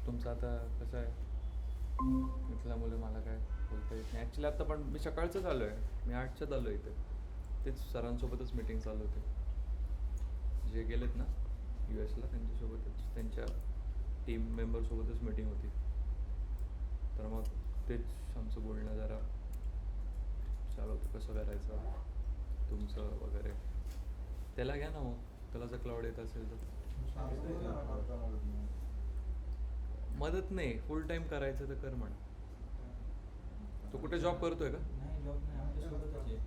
तुमचं आता कसं आहे इथल्यामुळे मला काय बोलता येत नाही ॲक्च्युली. आता पण मी सकाळचंच आलो आहे, मी 8च्याच आलो इथे. तेच सरांसोबतच मीटिंग चालू होती, जे गेलेत ना US ला त्यांच्यासोबतच, त्यांच्या टीम मेंबरसोबतच मीटिंग होती. तर मग तेच आमचं बोलणं जरा चालू होतं, कसं करायचं तुमचं वगैरे. त्याला घ्या ना मग, त्याला जर क्लाउड येत असेल तर. मदत नाही, फुल टाईम करायचं तर कर म्हणा. तो कुठे जॉब करतोय का? नाही, जॉब नाही, आमच्यासोबतच आहे.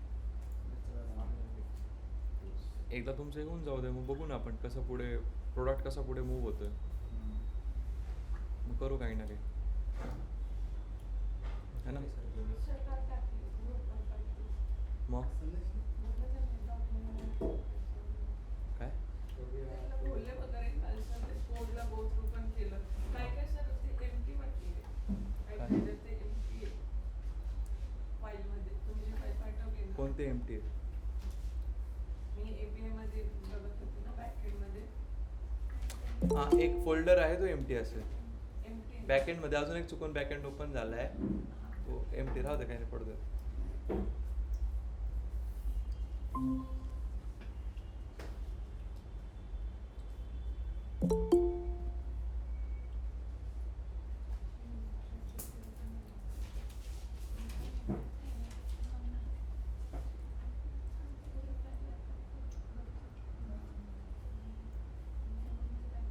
एकदा तुमचं येऊन जाऊ दे, मग बघू ना आपण कसं पुढे प्रोडक्ट कसा पुढे मूव्ह होतोय. मग करू काही ना काही, है ना. मग काय बोलले वगैरे कोडला गो थ्रू पण केलं. काय काय सर ते एम्प्टी वाटली काय? ते एम्प्टी फाईलमध्ये तुम्ही जे फाईल पाठवली ना, कोणते एम्प्टी आहे? मी API मध्ये बघत होते ना बॅकएंडमध्ये हां, एक फोल्डर आहे तो एम्प्टी असेल एम्प्टी बॅकएंडमध्ये. अजून एक चुकून बॅकएंड ओपन झाला आहे, तो एम्प्टी राहू दे, काही नाही पडू दे.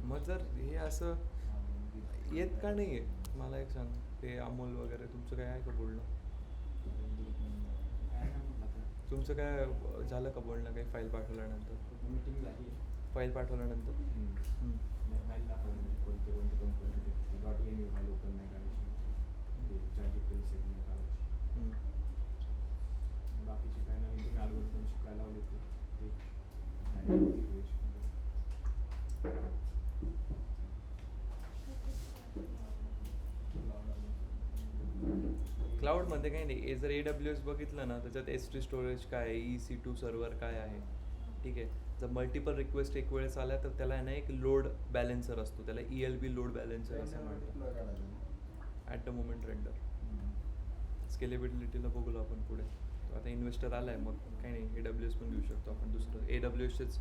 मग जर हे असं येत का नाही आहे, मला एक सांग. ते अमोल वगैरे तुमचं काय आहे का बोलणं? तुमचं काय झालं का बोलणं, काही फाईल पाठवल्यानंतर? मीटिंग झाली, फाईल पाठवल्यानंतर फाईल दाखवली कोणते कोणते कंपनी .ini फाईल ओपन नाही करायची, ChatGPT सेट नाही करायची. बाकीचे काय नवीन तुम्ही अल्गोरिदम शिकायला लावले ते क्लाउडमध्ये काही नाही. जर AWS बघितलं ना, त्याच्यात S3 स्टोरेज काय आहे, EC2 सर्व्हर काय आहे, ठीक आहे. जर मल्टिपल रिक्वेस्ट एक वेळेस आल्या तर त्याला ना एक लोड बॅलेन्सर असतो, त्याला ELB लोड बॅलेन्सर असं म्हणतात. At the moment render. स्केलेबिलिटीला बघूला आपण पुढे. आता इन्व्हेस्टर आला आहे, मग काही नाही, AWS पण घेऊ शकतो आपण. दुसरं AWSचेच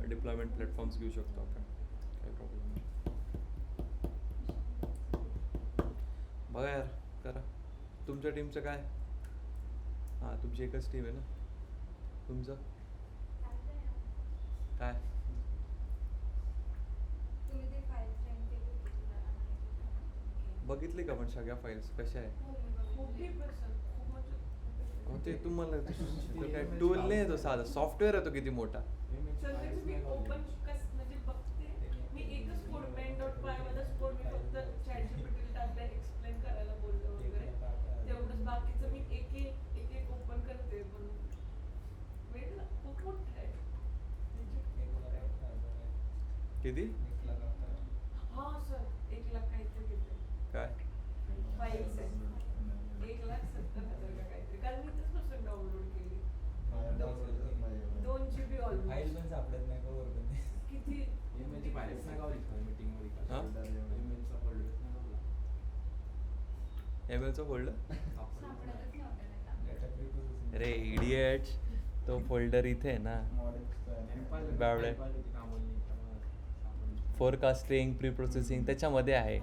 डिप्लॉयमेंट प्लॅटफॉर्म्स घेऊ शकतो आपण, काही प्रॉब्लेम नाही. बघा यार, करा. तुमच्या टीमचं काय? हां, तुमची एकच टीम आहे ना. तुमचं काय? बघितली का पण सगळ्या फाईल्स कशा आहे? खूप deep आहे सर, खूप म्हणजे ते तुम्हाला तो काय टूल नाही आहे, तो साधा सॉफ्टवेअर आहे तो किती मोठा. सर तेच मी ओपन म्हणजे बघते. मी एकच कोड main.py मध्येच कोड मी फक्त ChatGPT टाकला एक्सप्लेन करायला बोललो वगैरे, तेवढंच. बाकीचं मी एक एक ओपन करते, पण वेळ खूप मोठं आहे. किती? हा सर, 1,00,000 काहीतरी घेते काय? फाईल्स आहे. 1,70,000 का काहीतरी, काल मी इथंच बसून डाउनलोड केली. 2 GB ऑलमोस्ट. फाईल पण सापडत नाही का वर पण. किती ईमेलची फाईलच नाही गावली मीटिंग मध्ये का? हां? ईमेलचा फोल्डरच नाही गावला. MLचं फोल्डर? Data preprocessing. अरे इडियट्स, तो फोल्डर इथे आहे ना. बावळे. फोरकास्टिंग, प्री प्रोसेसिंग त्याच्यामध्ये आहे.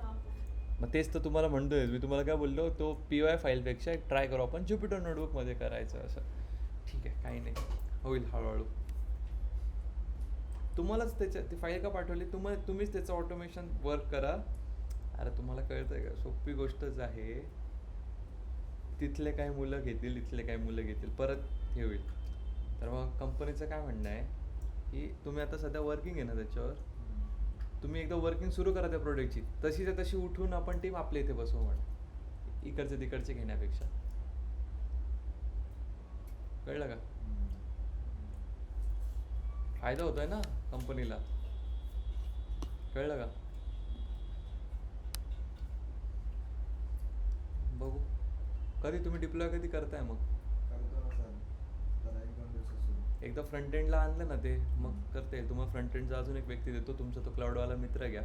मग तेच तर तुम्हाला म्हणतोय मी. तुम्हाला काय बोललो, तो PY फाईलपेक्षा एक ट्राय करू आपण ज्युपिटर नोटबुकमध्ये करायचं असं. ठीक आहे, काही नाही, होईल हळूहळू. तुम्हालाच त्याच्या ती फाईल का पाठवली, तुम्हीच त्याचं ऑटोमेशन वर्क करा. अरे तुम्हाला कळतंय का, सोपी गोष्टच आहे. तिथले काही मुलं घेतील, इथले काही मुलं घेतील, परत हे होईल. तर मग कंपनीचं काय म्हणणं आहे की तुम्ही आता सध्या वर्किंग आहे ना त्याच्यावर, तुम्ही एकदा वर्किंग सुरू करा त्या प्रोडक्टची, तशी तर तशी उठून आपण टीम आपल्या इथे बसवू म्हणा, इकडचे तिकडचे घेण्यापेक्षा. कळलं का? फायदा होतोय ना कंपनीला. कळलं का? बघू कधी तुम्ही डिप्लॉय कधी करताय मग? एकदा फ्रंट एंडला आणलं ना ते, मग करता येईल. तुम्हाला फ्रंट एंडचा अजून एक व्यक्ती देतो, तुमचा तो क्लाउडवाला मित्र घ्या.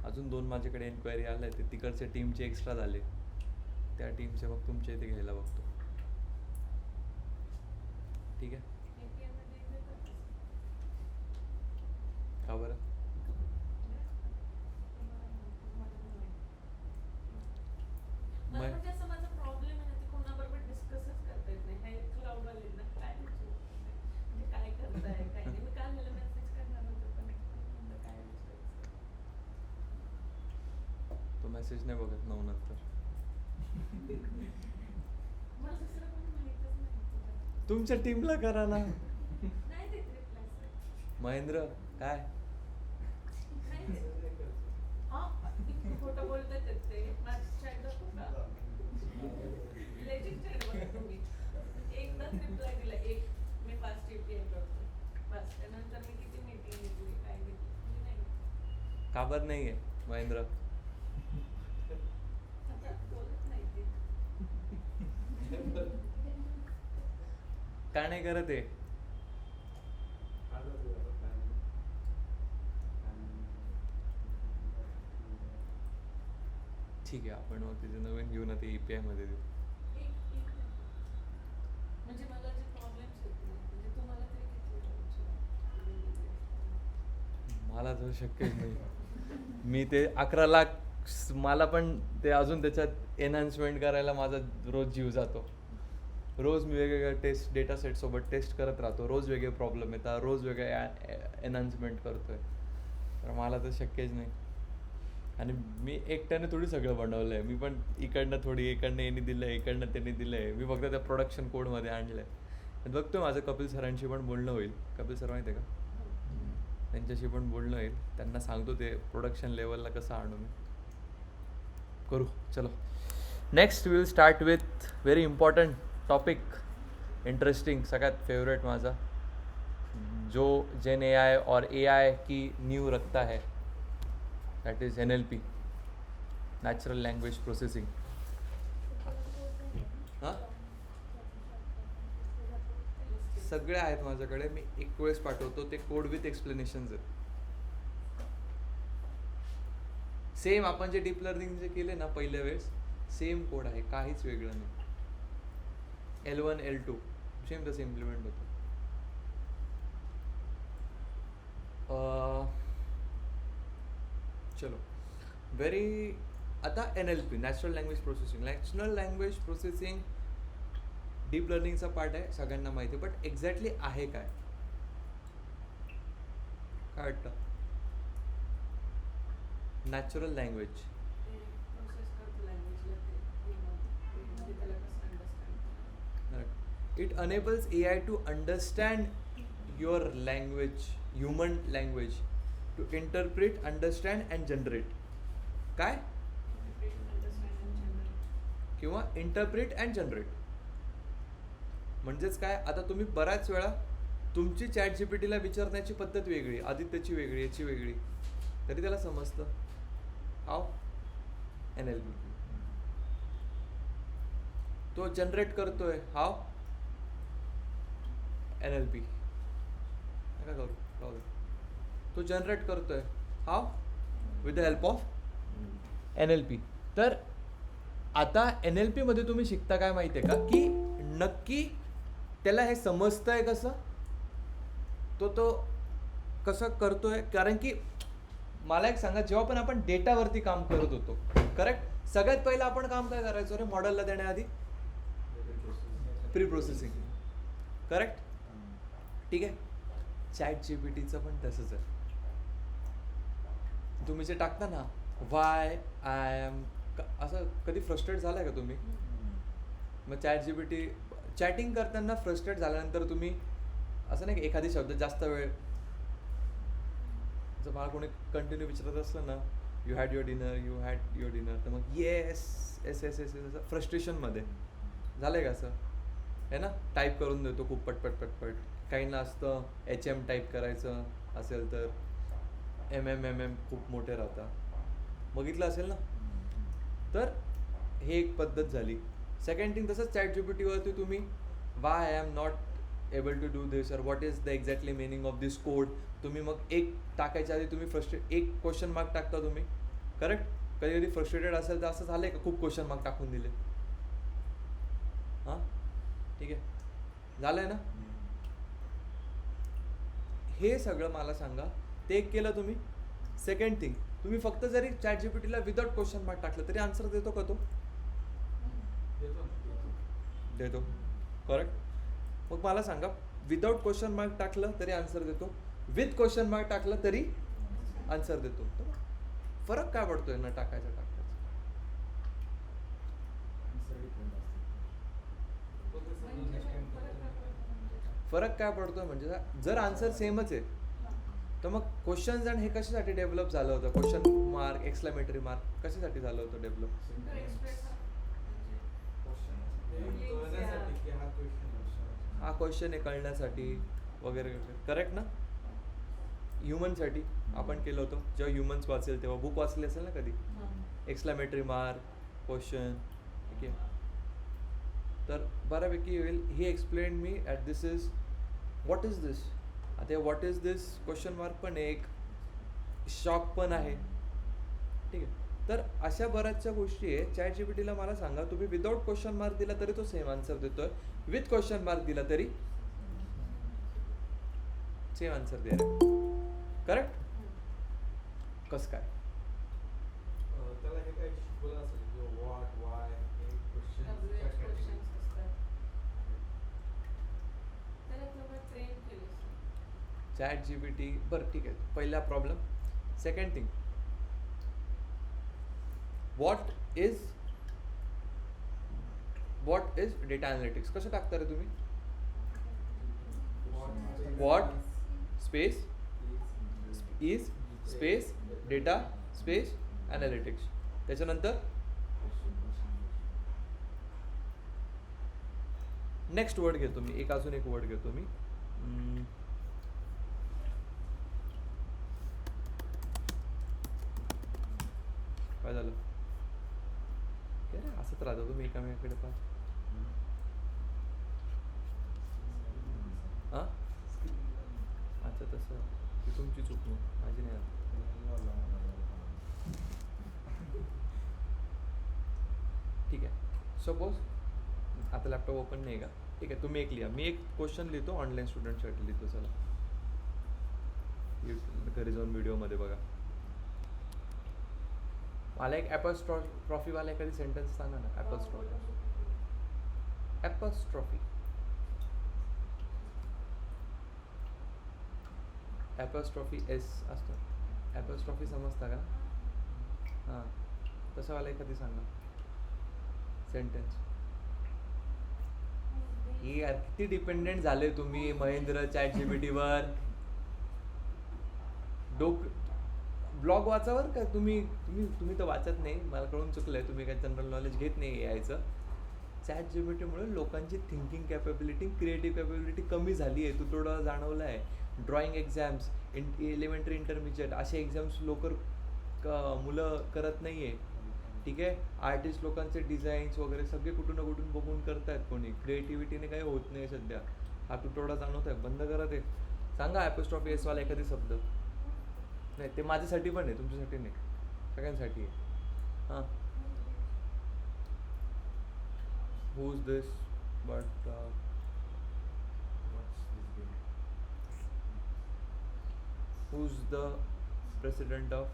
अजून 2 माझ्याकडे एन्क्वायरी आल्या ते तिकडच्या टीमचे एक्स्ट्रा झाले, त्या टीमचे मग तुमच्या इथे घ्यायला बघतो. ठीक आहे. API मध्ये येतं का? का बरं? मला मग म्हणजे असं माझा प्रॉब्लेम आहे ना, ते कोणाबरोबर डिस्कसच करता येत नाही. हे क्लाउड आले ना, काय म्हणजे काय करताय काय नाही. मी काल मला मेसेज करणार होते पण म्हणलं काय विचारायचं. तो मेसेज नाही बघत 9 नंतर. मला दुसरं कोणी माहितच नाही तुझ्यात. तुमच्या टीमला करा ना. नाही देत रिप्लाय. महेंद्र काय? नाही देत. हा, खोटं बोलतात ते. माझं chat दाखवू का? Legit chat बघा तुम्ही. एकदाच रिप्लाय दिला, एक मी फास्ट API करतो. बस त्यानंतर मी किती मीटिंग घेतली, काय घेतली, म्हणजे नाही. का बरं नाही आहे महेंद्र? आता बोलत नाही ते. का नाही करत आहे? ठीक आहे, आपण मग तिथे नवीन घेऊन ते API मध्ये देऊ. एक म्हणजे मला जे प्रॉब्लेम्स येत नाही, म्हणजे तुम्हाला तरी किती वेळा मला तर शक्यच नाही. मी ते 11 लाख मला पण ते अजून त्याच्यात एनहान्समेंट करायला माझा रोज जीव जातो. रोज मी वेगवेगळ्या डेटा सेट सोबत टेस्ट करत राहतो. रोज वेगळे प्रॉब्लेम येतात, रोज वेगळे एनहान्समेंट करतोय. तर मला तर शक्यच नाही. आणि मी एकट्याने थोडी सगळं बनवलं आहे. मी पण इकडनं थोडी, इकडनं यांनी दिलं आहे, इकडनं त्यांनी दिलं आहे. मी फक्त त्या प्रोडक्शन कोडमध्ये आणलं आहे. बघतो माझं कपिल सरांशी पण बोलणं होईल. कपिल सर माहिती आहे का? त्यांच्याशी पण बोलणं होईल. त्यांना सांगतो ते प्रोडक्शन लेवलला कसं आणू मी. करू. चलो next will start with very important topic, interesting, सगळ्यात फेवरेट माझा, जो जेन AI और AI की नींव रखता है, that is NLP, natural language processing. हां, सगळे आहेत माझ्याकडे. मी एक वेळेस पाठवतो. ते कोड विथ एक्सप्लेनेशन्स आहेत. सेम आपण जे डीप लर्निंग जे केले ना पहिल्या वेळेस, सेम कोड आहे, काहीच वेगळं नाही. L1 L2 सेम तसं इम्प्लिमेंट होतं. चलो व्हेरी आता NLP, natural language processing. Natural language processing deep लर्निंगचा पार्ट आहे, सगळ्यांना माहिती आहे. बट एक्झॅक्टली आहे काय वाटतं? नॅचरल लँग्वेज ते प्रोसेस करतो लँग्वेजला, ते म्हणजे त्याला कसं understand it enables AI to understand your language, human language, to interpret, understand and generate. काय? किंवा interpret and generate. म्हणजेच काय, आता तुम्ही बऱ्याच वेळा तुमची ChatGPT ला विचारण्याची पद्धत वेगळी, आदित्यची वेगळी, याची वेगळी, तरी त्याला समजतं. हाव? NLP. तो जनरेट करतोय. हाव? NLP. नका करू, राहू दे. तो जनरेट करतोय. How? With the help of NLP. तर आता NLP मध्ये तुम्ही शिकता काय माहिती आहे का, की नक्की त्याला हे समजतंय कसं, तो कसं करतोय. कारण की मला एक सांगा, जेव्हा पण आपण डेटावरती काम करत होतो, करेक्ट, सगळ्यात पहिलं आपण काम काय करायचो रे मॉडेलला देण्याआधी? Pre processing. करेक्ट. ठीक आहे. ChatGPTचं पण तसंच आहे. तुम्ही जे टाकता ना वाय आय एम, असं कधी फ्रस्ट्रेट झालाय का तुम्ही? मग ChatGPT चॅटिंग करताना फ्रस्ट्रेट झाल्यानंतर तुम्ही असं नाही की एखादी शब्द जास्त वेळ, जर मला कोणी कंटिन्यू विचारत असलं ना, यू हॅड युअर डिनर, तर मग yes S S S S असं फ्रस्ट्रेशनमध्ये झालंय का असं? आहे ना, टाईप करून देतो खूप पटपट. काहींना असतं HM टाईप करायचं असेल तर MM खूप मोठे राहतात, बघितलं असेल ना. तर हे एक पद्धत झाली. सेकंड थिंग, तसंच ChatGPTवरती तुम्ही why I am not able to do this or what is the exactly meaning of this code, तुम्ही मग एक टाकायच्या आधी तुम्ही एक क्वेश्चन मार्क टाकता तुम्ही, करेक्ट. कधी कधी फ्रस्ट्रेटेड असेल तर असं झालंय का खूप क्वेश्चन मार्क टाकून दिले. हां ठीक आहे, झालंय ना. हे सगळं मला सांगा, ते एक केलं तुम्ही. सेकंड थिंग, तुम्ही फक्त जरी चॅट जीपीटीला विदाउट क्वेश्चन मार्क टाकलं तरी आन्सर देतो का तो? देतो. करेक्ट. मग मला सांगा, विदाउट क्वेश्चन मार्क टाकलं तरी आन्सर देतो, विथ क्वेश्चन मार्क टाकलं तरी आन्सर देतो. तर फरक काय पडतोय न टाकायचा टाकायचा? फरक काय पडतोय म्हणजे जर आन्सर सेमच आहे तर मग क्वेश्चन्स आणि हे कशासाठी डेव्हलप झालं होतं? क्वेश्चन मार्क, एक्सक्लेमेटरी मार्क कशासाठी झालं होतं डेव्हलप? हा क्वेश्चन आहे कळण्यासाठी वगैरे वगैरे. करेक्ट ना. ह्युमनसाठी आपण केलं होतं. जेव्हा ह्युमन्स वाचेल तेव्हा बुक वाचली असेल ना कधी, एक्सक्लेमेटरी मार्क, क्वेश्चन. ठीक आहे, तर बऱ्यापैकी होईल. ही explain me at this is what is this. आता what is this question mark पण एक शॉक पण आहे. ठीक आहे, तर अशा बऱ्याचशा गोष्टी आहे. चॅट जीपीटीला मला सांगा, तुम्ही विदाउट क्वेश्चन मार्क दिला तरी तो सेम आन्सर देतोय, विथ क्वेश्चन मार्क दिला तरी सेम आन्सर द्या. करेक्ट. कसं काय? त्याला हे काय शिकवलं असेल, व्हॉट, वाय, हे क्वेश्चन. Chat GPT. बरं ठीक आहे, पहिला problem. Second thing, what is data analytics कसं टाकता रे तुम्ही? What space is space data space analytics. त्याच्यानंतर नेक्स्ट वर्ड घेतो मी, अजून एक वर्ड घेतो मी. काय झालं? काय रे असंच राहतो तुम्ही एकामेकाकडे पाहत. हां अच्छा, तसं ती तुमची चूक नाही, माझी नाही. ठीक आहे, सपोज आता लॅपटॉप ओपन नाही का? ठीक आहे, तुम्ही एक लिहा, मी एक क्वेश्चन लिहितो, ऑनलाईन स्टुडंटसाठी लिहितो. चला घरी जाऊन व्हिडिओमध्ये बघा. मला एक ॲपॉस्ट्रॉफीवाला एखादी सेंटेन्स सांगा ना. ॲपॉस्ट्रॉफी एस असतो. ॲपॉस्ट्रॉफी समजता का? हां, तसंवाला एखादी सांगा सेंटेन्स. ही यार किती डिपेंडेंट झाले तुम्ही महेंद्र चॅट जीपीटीवर. ब्लॉग वाचावर का तुम्ही तर वाचत नाही, मला कळून चुकलंय. तुम्ही काही जनरल नॉलेज घेत नाही यायचं. चॅट जीपीटीमुळे लोकांची थिंकिंग कॅपेबिलिटी, क्रिएटिव्ह कॅपेबिलिटी कमी झाली आहे. तू थोडं जाणवलं आहे. ड्रॉइंग एक्झाम्स, एलिमेंटरी, इंटरमिजिएट असे एक्झाम्स मुलं करत नाही आहे. ठीक आहे, आर्टिस्ट लोकांचे डिझाईन्स वगैरे सगळे कुठून ना कुठून बघून करतायत. कोणी क्रिएटिव्हिटीने काही होत नाही सध्या. हा तुटवडा जाणवत आहे, बंद करा ते. सांगा ॲपॉस्ट्रॉफी एसवाला एखादी शब्द. नाही, ते माझ्यासाठी पण आहे, तुमच्यासाठी नाही, सगळ्यांसाठी आहे. हां, who is this but who is the president of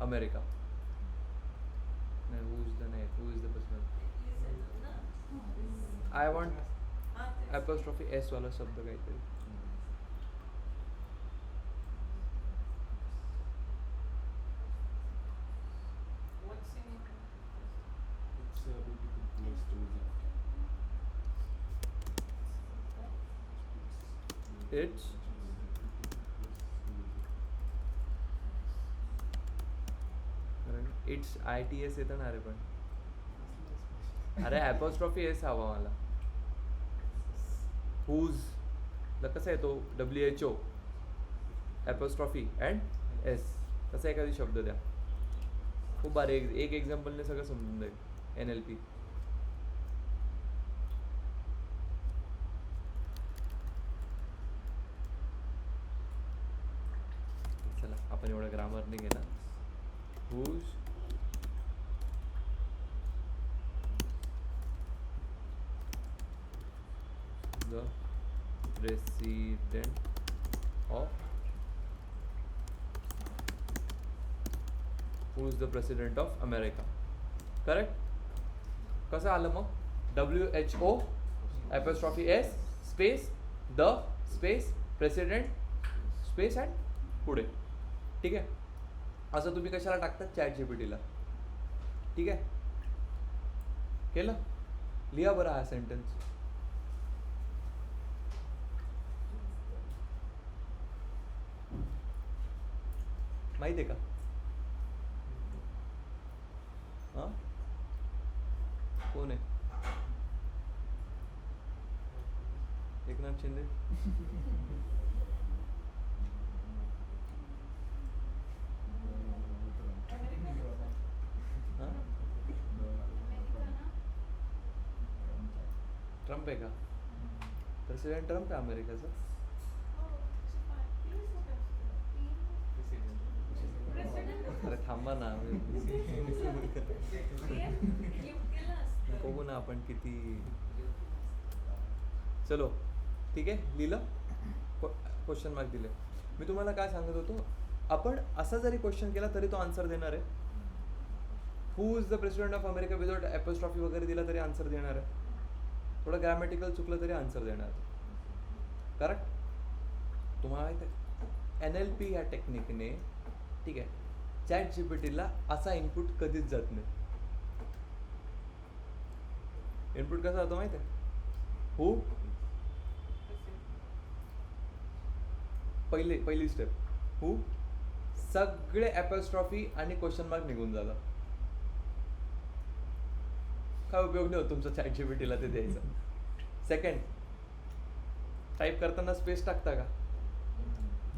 America? नाही, who is the president. I want apostrophe एसवाला शब्द काहीतरी. इट्स ITS येतं ना रे. पण अरे ॲपॉस्ट्रॉफी एस हवा मला. हुज कसं येतो? WHO apostrophe and S. तसा एखादी शब्द द्या. खूप भारी. एक एक्झाम्पलने सगळं समजून जाईल. NLP. चला, आपण एवढं ग्रामर नाही घेणार. who's the president of who is the president of America. Correct. कसं आलं मग? WHO apostrophe S space the space president space and पुढे. ठीक आहे. असं तुम्ही कशाला टाकतात? ChatGPT ला. ठीक आहे. केलं? लिहा बरं हा सेंटेन्स. माहिती आहे का? हां कोण आहे? एकनाथ शिंदे. हां ट्रम्प आहे का? प्रेसिडेंट ट्रम्प आहे अमेरिकेचा. अरे थांबा ना. बघू ना आपण किती. चलो ठीक आहे. लिहिलं? क्वेश्चन मार्क दिले. मी तुम्हाला काय सांगत होतो, आपण असा जरी क्वेश्चन केला तरी तो आन्सर देणार आहे. हू is the president of America without apostrophe वगैरे दिला तरी आन्सर देणार आहे. थोडं ग्रॅमॅटिकल चुकलं तरी आन्सर देणार आहे. करेक्ट. तुम्हाला माहिती आहे NLP ह्या टेक्निकने, ठीक आहे, ChatGPTला असा इनपुट कधीच जात नाही. इनपुट कसा जातो माहिती आहे? हू पहिली स्टेप हू, सगळे ॲपॉस्ट्रॉफी आणि क्वेश्चन मार्क निघून झाला. काय उपयोग नाही होत तुमचा ChatGPTला ते द्यायचं. सेकंड, टाईप करताना स्पेस टाकता का?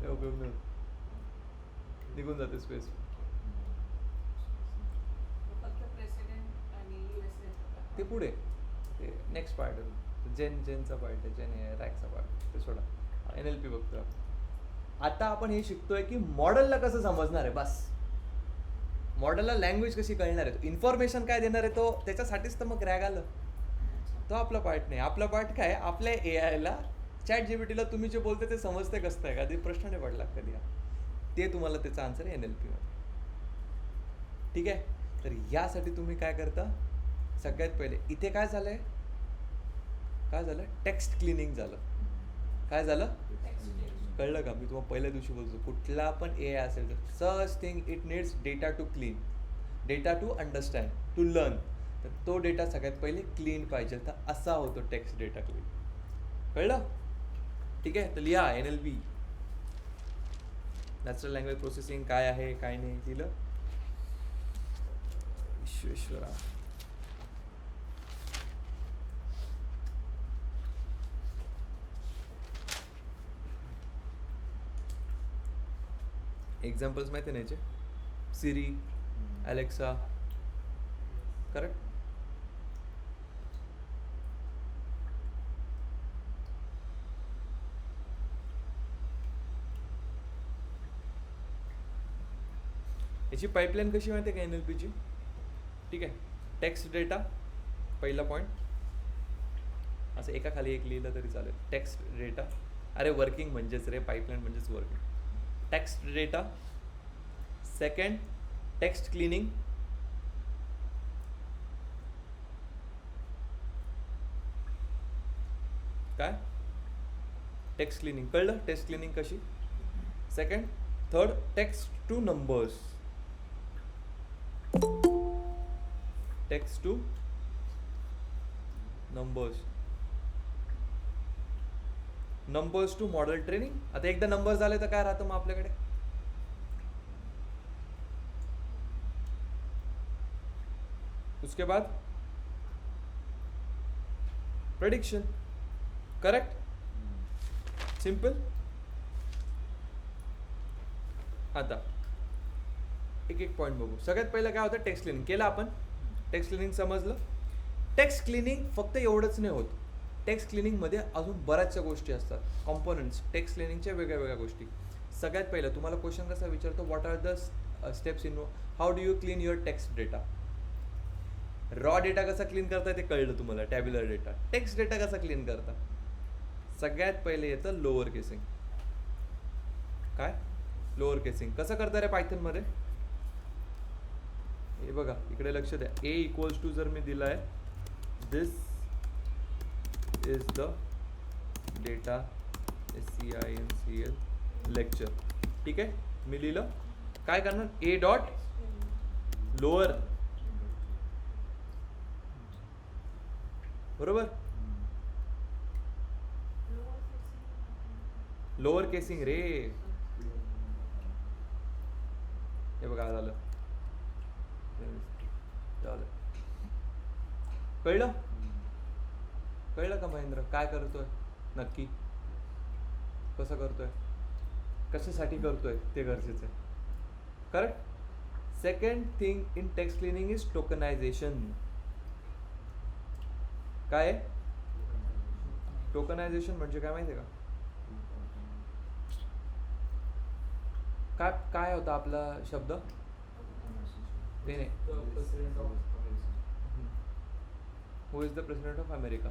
काय उपयोग नाही होत, निघून जाते स्पेस. ते पुढे ते नेक्स्ट पार्ट आहे. जेनचा पार्ट आहे. जेन आहे रॅकचा पार्ट. ते सोडा. NLP बघतो आपण. आता आपण हे शिकतोय की मॉडेलला कसं समजणार आहे. बस मॉडेलला लँग्वेज कशी कळणार आहे, इन्फॉर्मेशन काय देणार आहे, तो त्याच्यासाठीच तर मग रॅग आलं. तो आपला पार्ट नाही. आपला पार्ट काय, आपल्या AIला ChatGPTला तुम्ही जे बोलते ते समजते कसं आहे. कधी प्रश्न नाही पडला कधी. ते तुम्हाला त्याचा आन्सर आहे NLP मध्ये. ठीक आहे. तर यासाठी तुम्ही काय करता, सगळ्यात पहिले इथे काय झालंय, टेक्स्ट क्लिनिंग झालं. काय झालं कळलं का? मी तुम्हाला पहिल्या दिवशी बोलतो, कुठला पण AI असेल तर such thing it needs data to clean, data to understand, to learn. तर तो डेटा सगळ्यात पहिले क्लीन पाहिजे. तर असा होतो टेक्स्ट डेटा क्लीन. कळलं? ठीक आहे. तर लिहा NLP नॅचरल लँग्वेज प्रोसेसिंग काय आहे काय नाही लिहिलं. विश्वेश्वरा. एक्झाम्पल्स माहिती नाही याचे? सिरी, अलेक्सा. करेक्ट. याची पाईपलाईन कशी माहिती आहे का NLPची? ठीक आहे. टेक्स्ट डेटा पहिला पॉईंट, असं एका खाली एक लिहिलं तरी चालेल. टेक्स्ट डेटा, अरे वर्किंग म्हणजेच रे, पाईपलाईन म्हणजेच working. Text data. Second, text cleaning. काय? Text cleaning. कळलं टेक्स्ट क्लिनिंग कशी? Second. Third, text to numbers. Text to numbers. Numbers to model training. आता एकदा नंबर झाले तर काय राहतं मग आपल्याकडे? उसके बाद प्रेडिक्शन. करेक्ट. सिंपल. आता एक एक पॉईंट बघू. सगळ्यात पहिलं काय होतं, टेक्स्ट क्लिनिंग. केलं आपण. टेक्स्ट क्लिनिंग समजलं. टेक्स्ट क्लिनिंग फक्त एवढंच नाही होत. टेक्स्ट क्लिनिंगमध्ये अजून बऱ्याचशा गोष्टी असतात, कॉम्पोनंट्स टेक्स्ट क्लिनिंगच्या वेगळ्या वेगळ्या गोष्टी. सगळ्यात पहिलं तुम्हाला क्वेश्चन कसा विचारतो, what are the steps in how do you clean your text data. Raw data कसा क्लीन करता ते कळलं तुम्हाला. Tabular data. टेक्स्ट डेटा कसा क्लीन करता. सगळ्यात पहिले येतं लोअर केसिंग. काय लोअर केसिंग कसं करता रे पायथनमध्ये. हे बघा इकडे लक्ष द्या. ए इक्वल्स टू जर मी दिलाय this is the data SCINCL lecture. ठीक आहे. मी लिहिलं काय करणार ए डॉट लोअर. बरोबर. लोअर केसिंग रे. हे बघा झालं. कळलं कळलं का महेंद्र काय करतोय नक्की. कसं करतोय कशासाठी करतोय ते गरजेचं आहे. Correct. Second thing in text cleaning is tokenisation. काय टोकनायझेशन म्हणजे काय माहिती आहे का. काय काय होता आपला शब्द. ते नाही. Who is the president of America.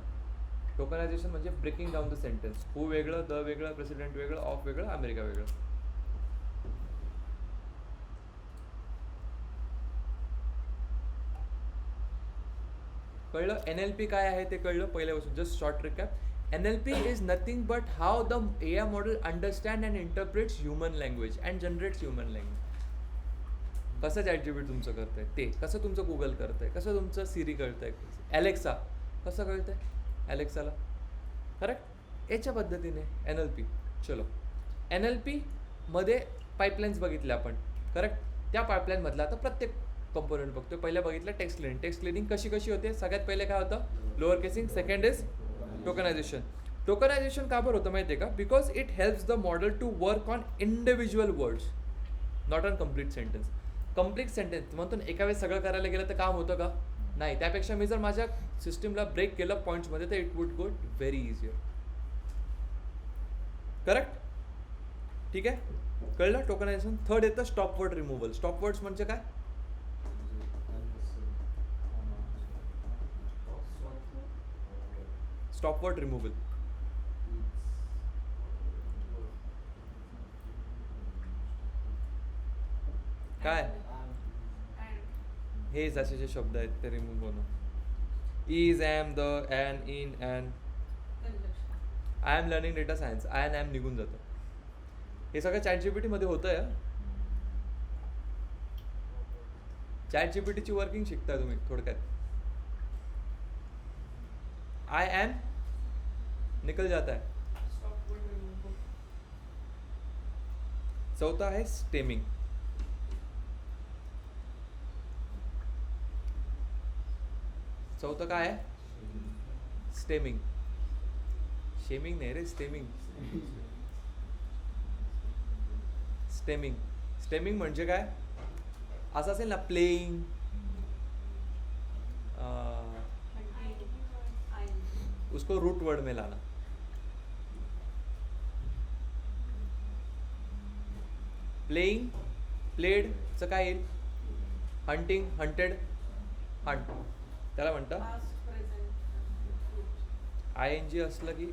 Tokenisation म्हणजे breaking down the sentence. Who वेगळं द वेगळं प्रेसिडेंट वेगळं ऑफ वेगळं अमेरिका वेगळं. कळलं. NLP काय आहे ते कळलं पहिल्यापासून. Just short recap. NLP is nothing but how the AI model understand and interprets human language and generates human language. कसं ChatGPT तुमचं करतंय ते, कसं तुमचं Google करतंय, कसं तुमचं Siri कळतंय, Alexa कसं कळतंय Alexaला. करेक्ट. याच्या पद्धतीने NLP. चलो NLP मध्ये पाईपलाईन्स बघितल्या आपण. करेक्ट. त्या पाईपलाईन मधला आता प्रत्येक कंपोनंट बघतोय. पहिलं बघितलं टेक्स्ट क्लिनिंग. टेक्स्ट क्लिनिंग कशी कशी होते. सगळ्यात पहिले काय होतं lower casing. Second is tokenization. Tokenization का बरं होतं माहिती आहे का. Because it helps the model to work on individual words not on complete sentence. Complete sentence म्हणतो ना एका वेळेस सगळं करायला गेलं तर काम होतं का नाही. त्यापेक्षा मी जर माझ्या सिस्टीमला ब्रेक केलं पॉईंट्समध्ये तर it would go very easier. Correct. ठीक आहे. कळलं टोकनायझेशन. थर्ड येतं stop word removal. Stop words म्हणजे काय. Stop word removal. काय हे जसे जे शब्द आहेत ते रिमूव्ह होणं. Is am the an in an. I am learning data science. I an am निघून जातं. हे सगळं ChatGPT मध्ये होतं. ChatGPT ची वर्किंग शिकताय तुम्ही थोडक्यात. आय एम निकल जाता है. चौथा आहे स्टेमिंग. चौथं काय आहे स्टेमिंग. शेमिंग नाही रे स्टेमिंग. स्टेमिंग. स्टेमिंग म्हणजे काय. असं असेल ना प्लेइंग. उसको रूट वर्ड में लाना. प्लेइंग प्लेड चं काय येईल. Hunting hunted hunt. त्याला म्हणतात ING असलं की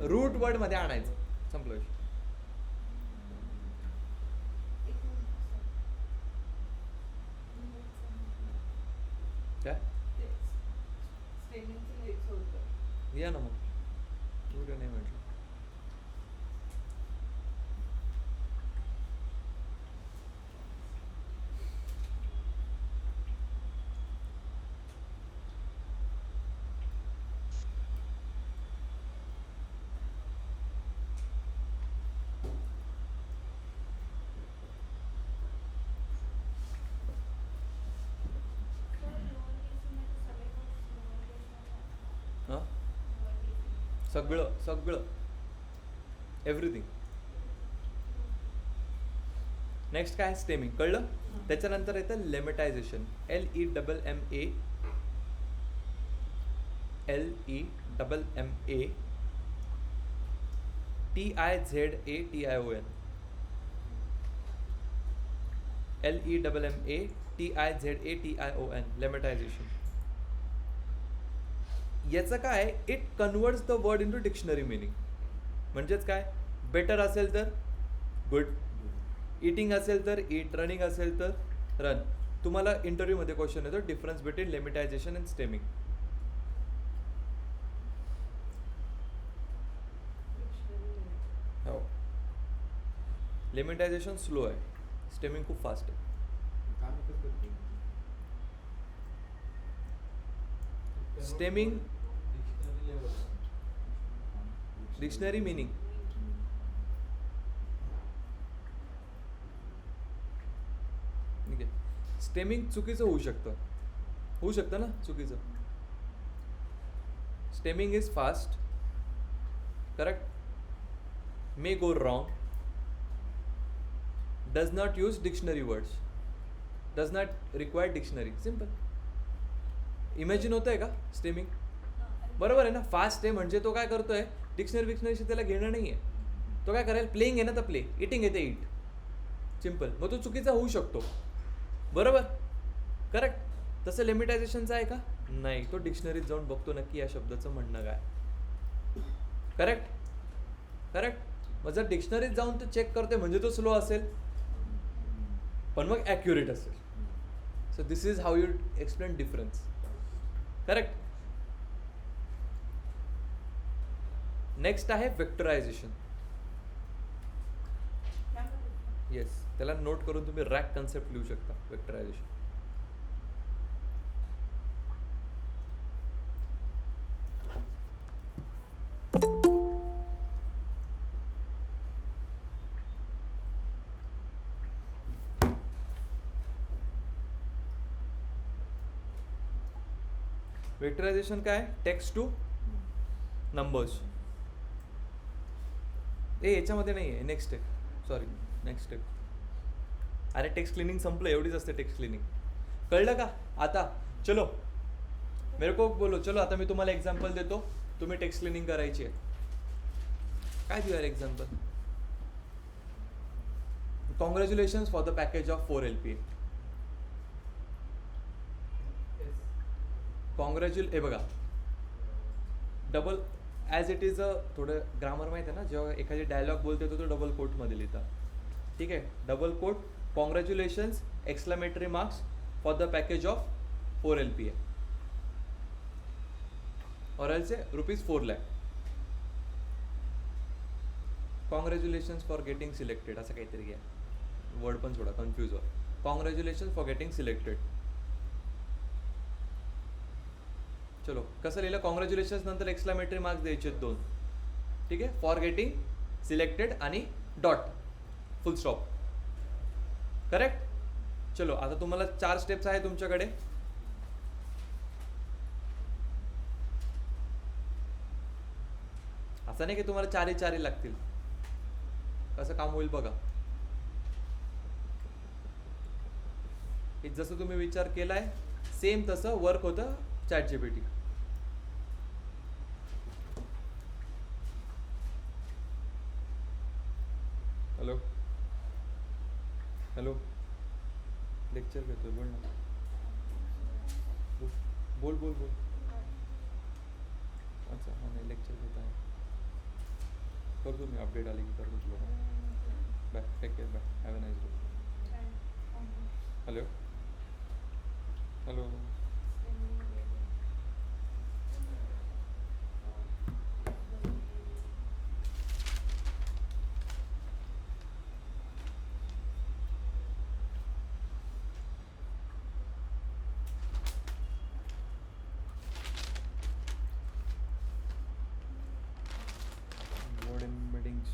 रूट वर्ड मध्ये आणायचं. संपलं विषय. काय या ना मग व्हिडिओ नाही म्हटलं. हां सगळं सगळं एव्हरीथिंग. नेक्स्ट काय स्टेमिंग. कळलं. त्याच्यानंतर येतं लेमटायझेशन. LEMMA TIZATION. LEMMATIZATION, lemmatization. याचं काय, it converts the word into dictionary meaning. म्हणजेच काय, बेटर असेल तर गुड, इटिंग असेल तर ईट, रनिंग असेल तर रन. तुम्हाला इंटरव्ह्यूमध्ये क्वेश्चन येतो डिफरन्स बिटवीन लेमॅटायझेशन अँड स्टेमिंग. हो, लेमॅटायझेशन स्लो आहे, स्टेमिंग खूप फास्ट आहे. काम कसं करते स्टेमिंग डिक्शनरी मिनिंग. ठीक आहे, स्टेमिंग चुकीचं होऊ शकतं ना, चुकीचं. Stemming is fast, correct, may go wrong, does not use dictionary words, does not require dictionary. Simple. Imagine होत आहे का स्टेमिंग? बरोबर आहे ना, फास्ट आहे म्हणजे तो काय करतोय, डिक्शनरीशी त्याला घेणं नाही आहे. तो काय करेल, प्लेइंग आहे ना तर प्ले, इटिंग आहे ते ईट. सिम्पल. मग तो चुकीचा होऊ शकतो, बरोबर, करेक्ट. तसं लिमिटायझेशनचं आहे का? नाही. तो डिक्शनरीत जाऊन बघतो नक्की या शब्दाचं म्हणणं काय. करेक्ट. मग जर डिक्शनरीत जाऊन तो चेक करते म्हणजे तो स्लो असेल, पण मग ॲक्युरेट असेल. So this is how you explain difference. Correct. Next आहे वेक्टरायझेशन. येस, त्याला नोट करून तुम्ही रॅक कन्सेप्ट लिहू शकता. वेक्टरायझेशन. वेक्टरायझेशन काय, टेक्स्ट टू नंबर्स. याच्यामध्ये नाही आहे, next step, sorry next step. अरे टेक्स्ट क्लिनिंग संपलं, एवढीच असते टेक्स्ट क्लिनिंग. कळलं का आता? चलो मेरे को बोलो. चलो आता मी तुम्हाला एक्झाम्पल देतो, तुम्ही टेक्स्ट क्लिनिंग करायची आहे. काय देऊ यार example? Congratulations for the package of 4 LPA. हे बघा, double as it is a, थोडं ग्रामर माहिती आहे ना, जेव्हा एखादी डायलॉग बोलते तो डबल कोटमध्ये लिहिता. ठीक आहे, double quote, congratulations exclamatory marks for the package of 4 LPA or else ₹4 lakh. Congratulations for getting selected असं काहीतरी घ्या, वर्ड पण थोडा कन्फ्यूज हो. Congratulations for getting selected. चलो कसं लिहिलं, कॉंग्रॅच्युलेशन्स नंतर एक्सक्लेमेटरी मार्क्स द्यायचे 2. ठीक आहे, फॉर गेटिंग सिलेक्टेड आणि डॉट, फुल स्टॉप. करेक्ट. चलो आता तुम्हाला 4 स्टेप्स आहे तुमच्याकडे. असं नाही की तुम्हाला 4 लागतील, कसं काम होईल बघा. जसं तुम्ही विचार केलाय सेम तसं वर्क होतं ChatGPT. हॅलो लेक्चर घेतोय, बोल ना. बोल. अच्छा, हा नाही लेक्चर घेत आहे. करतो मी, अपडेट आली की करतो तुला. Bye, take care, bye, have a nice day. Hello. Word embeddings.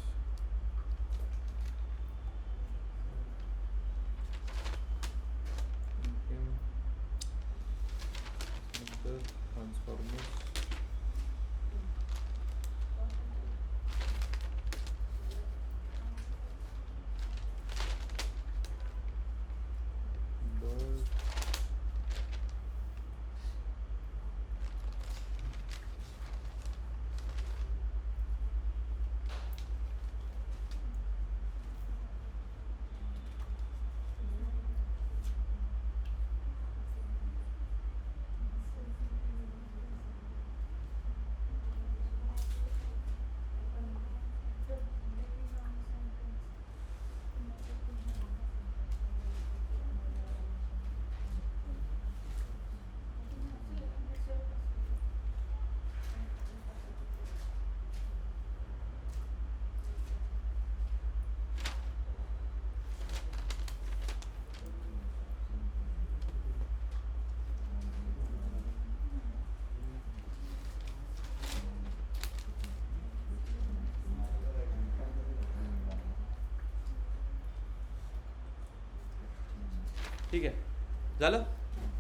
ठीक आहे, झालं,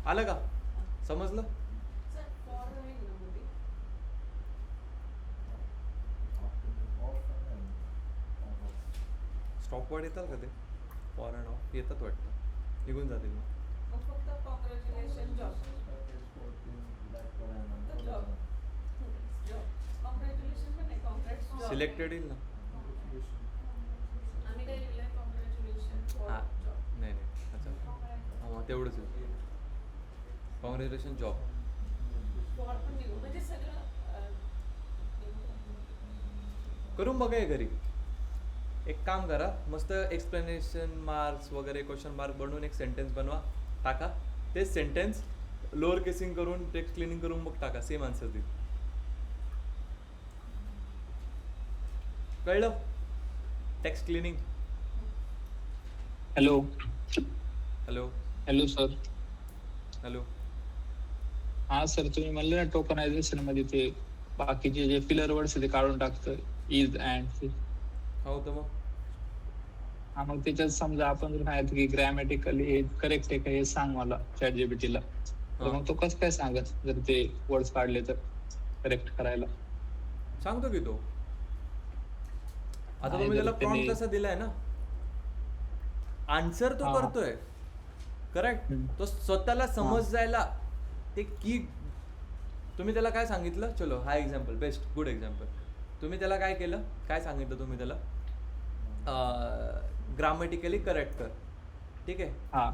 आलं का, समजलं. सर फॉर राहील ना मध्ये स्टॉपवर्ड येतात का ते, फॉर अँड ऑफ येतात वाटतं, निघून जातील मग. मग फक्त कॉंग्रॅच्युलेशन जॉब जॉब कॉंग्रॅच्युलेशन पण नाही कॉंग्रॅट्स जॉब सिलेक्टेड येईल ना. आम्ही काय लिहिलंय कॉंग्रॅच्युलेशन फॉर हां जॉब नाही नाही, अच्छा हां तेवढंच आहे. Congratulation job. फॉर पण लिहू म्हणजे सगळं करून बघा हे घरी. एक काम करा, मस्त एक्सप्लेनेशन मार्क्स वगैरे क्वेश्चन मार्क बनवून एक सेंटेन्स बनवा, टाका. तेच सेंटेन्स लोअर केसिंग करून टेक्स्ट क्लिनिंग करून मग टाका, सेम आन्सर देईल. कळलं, text cleaning. Hello hello hello sir. Hello. हा सर, तुम्ही म्हणले ना टोकनायझेशन मध्ये ते बाकीचे जे फिलर वर्ड्स ते काढून टाकतं, इज अँड. हो तर मग हा, मग त्याच्यात समजा आपण जर सांगितलं की ग्रॅमॅटिकली हे करेक्ट आहे का हे सांग मला चॅट जीपीटीला, तर हा. मग तो कसं काय सांगत जर ते वर्ड्स काढले तर करेक्ट करायला. सांगतो की तो. आता नाही, तुम्ही जर त्याला त्यांनी- प्रॉम्प्ट तसा दिलाय ना, आन्सर तो हा. करतोय करेक्ट. हम्म. तो स्वतःला समज जायला ते की तुम्ही त्याला काय सांगितलं, चलो हा एक्झाम्पल बेस्ट गुड एक्झाम्पल. तुम्ही त्याला काय केलं, काय सांगितलं तुम्ही त्याला, ग्रामॅटिकली करेक्ट कर, ठीक आहे. हा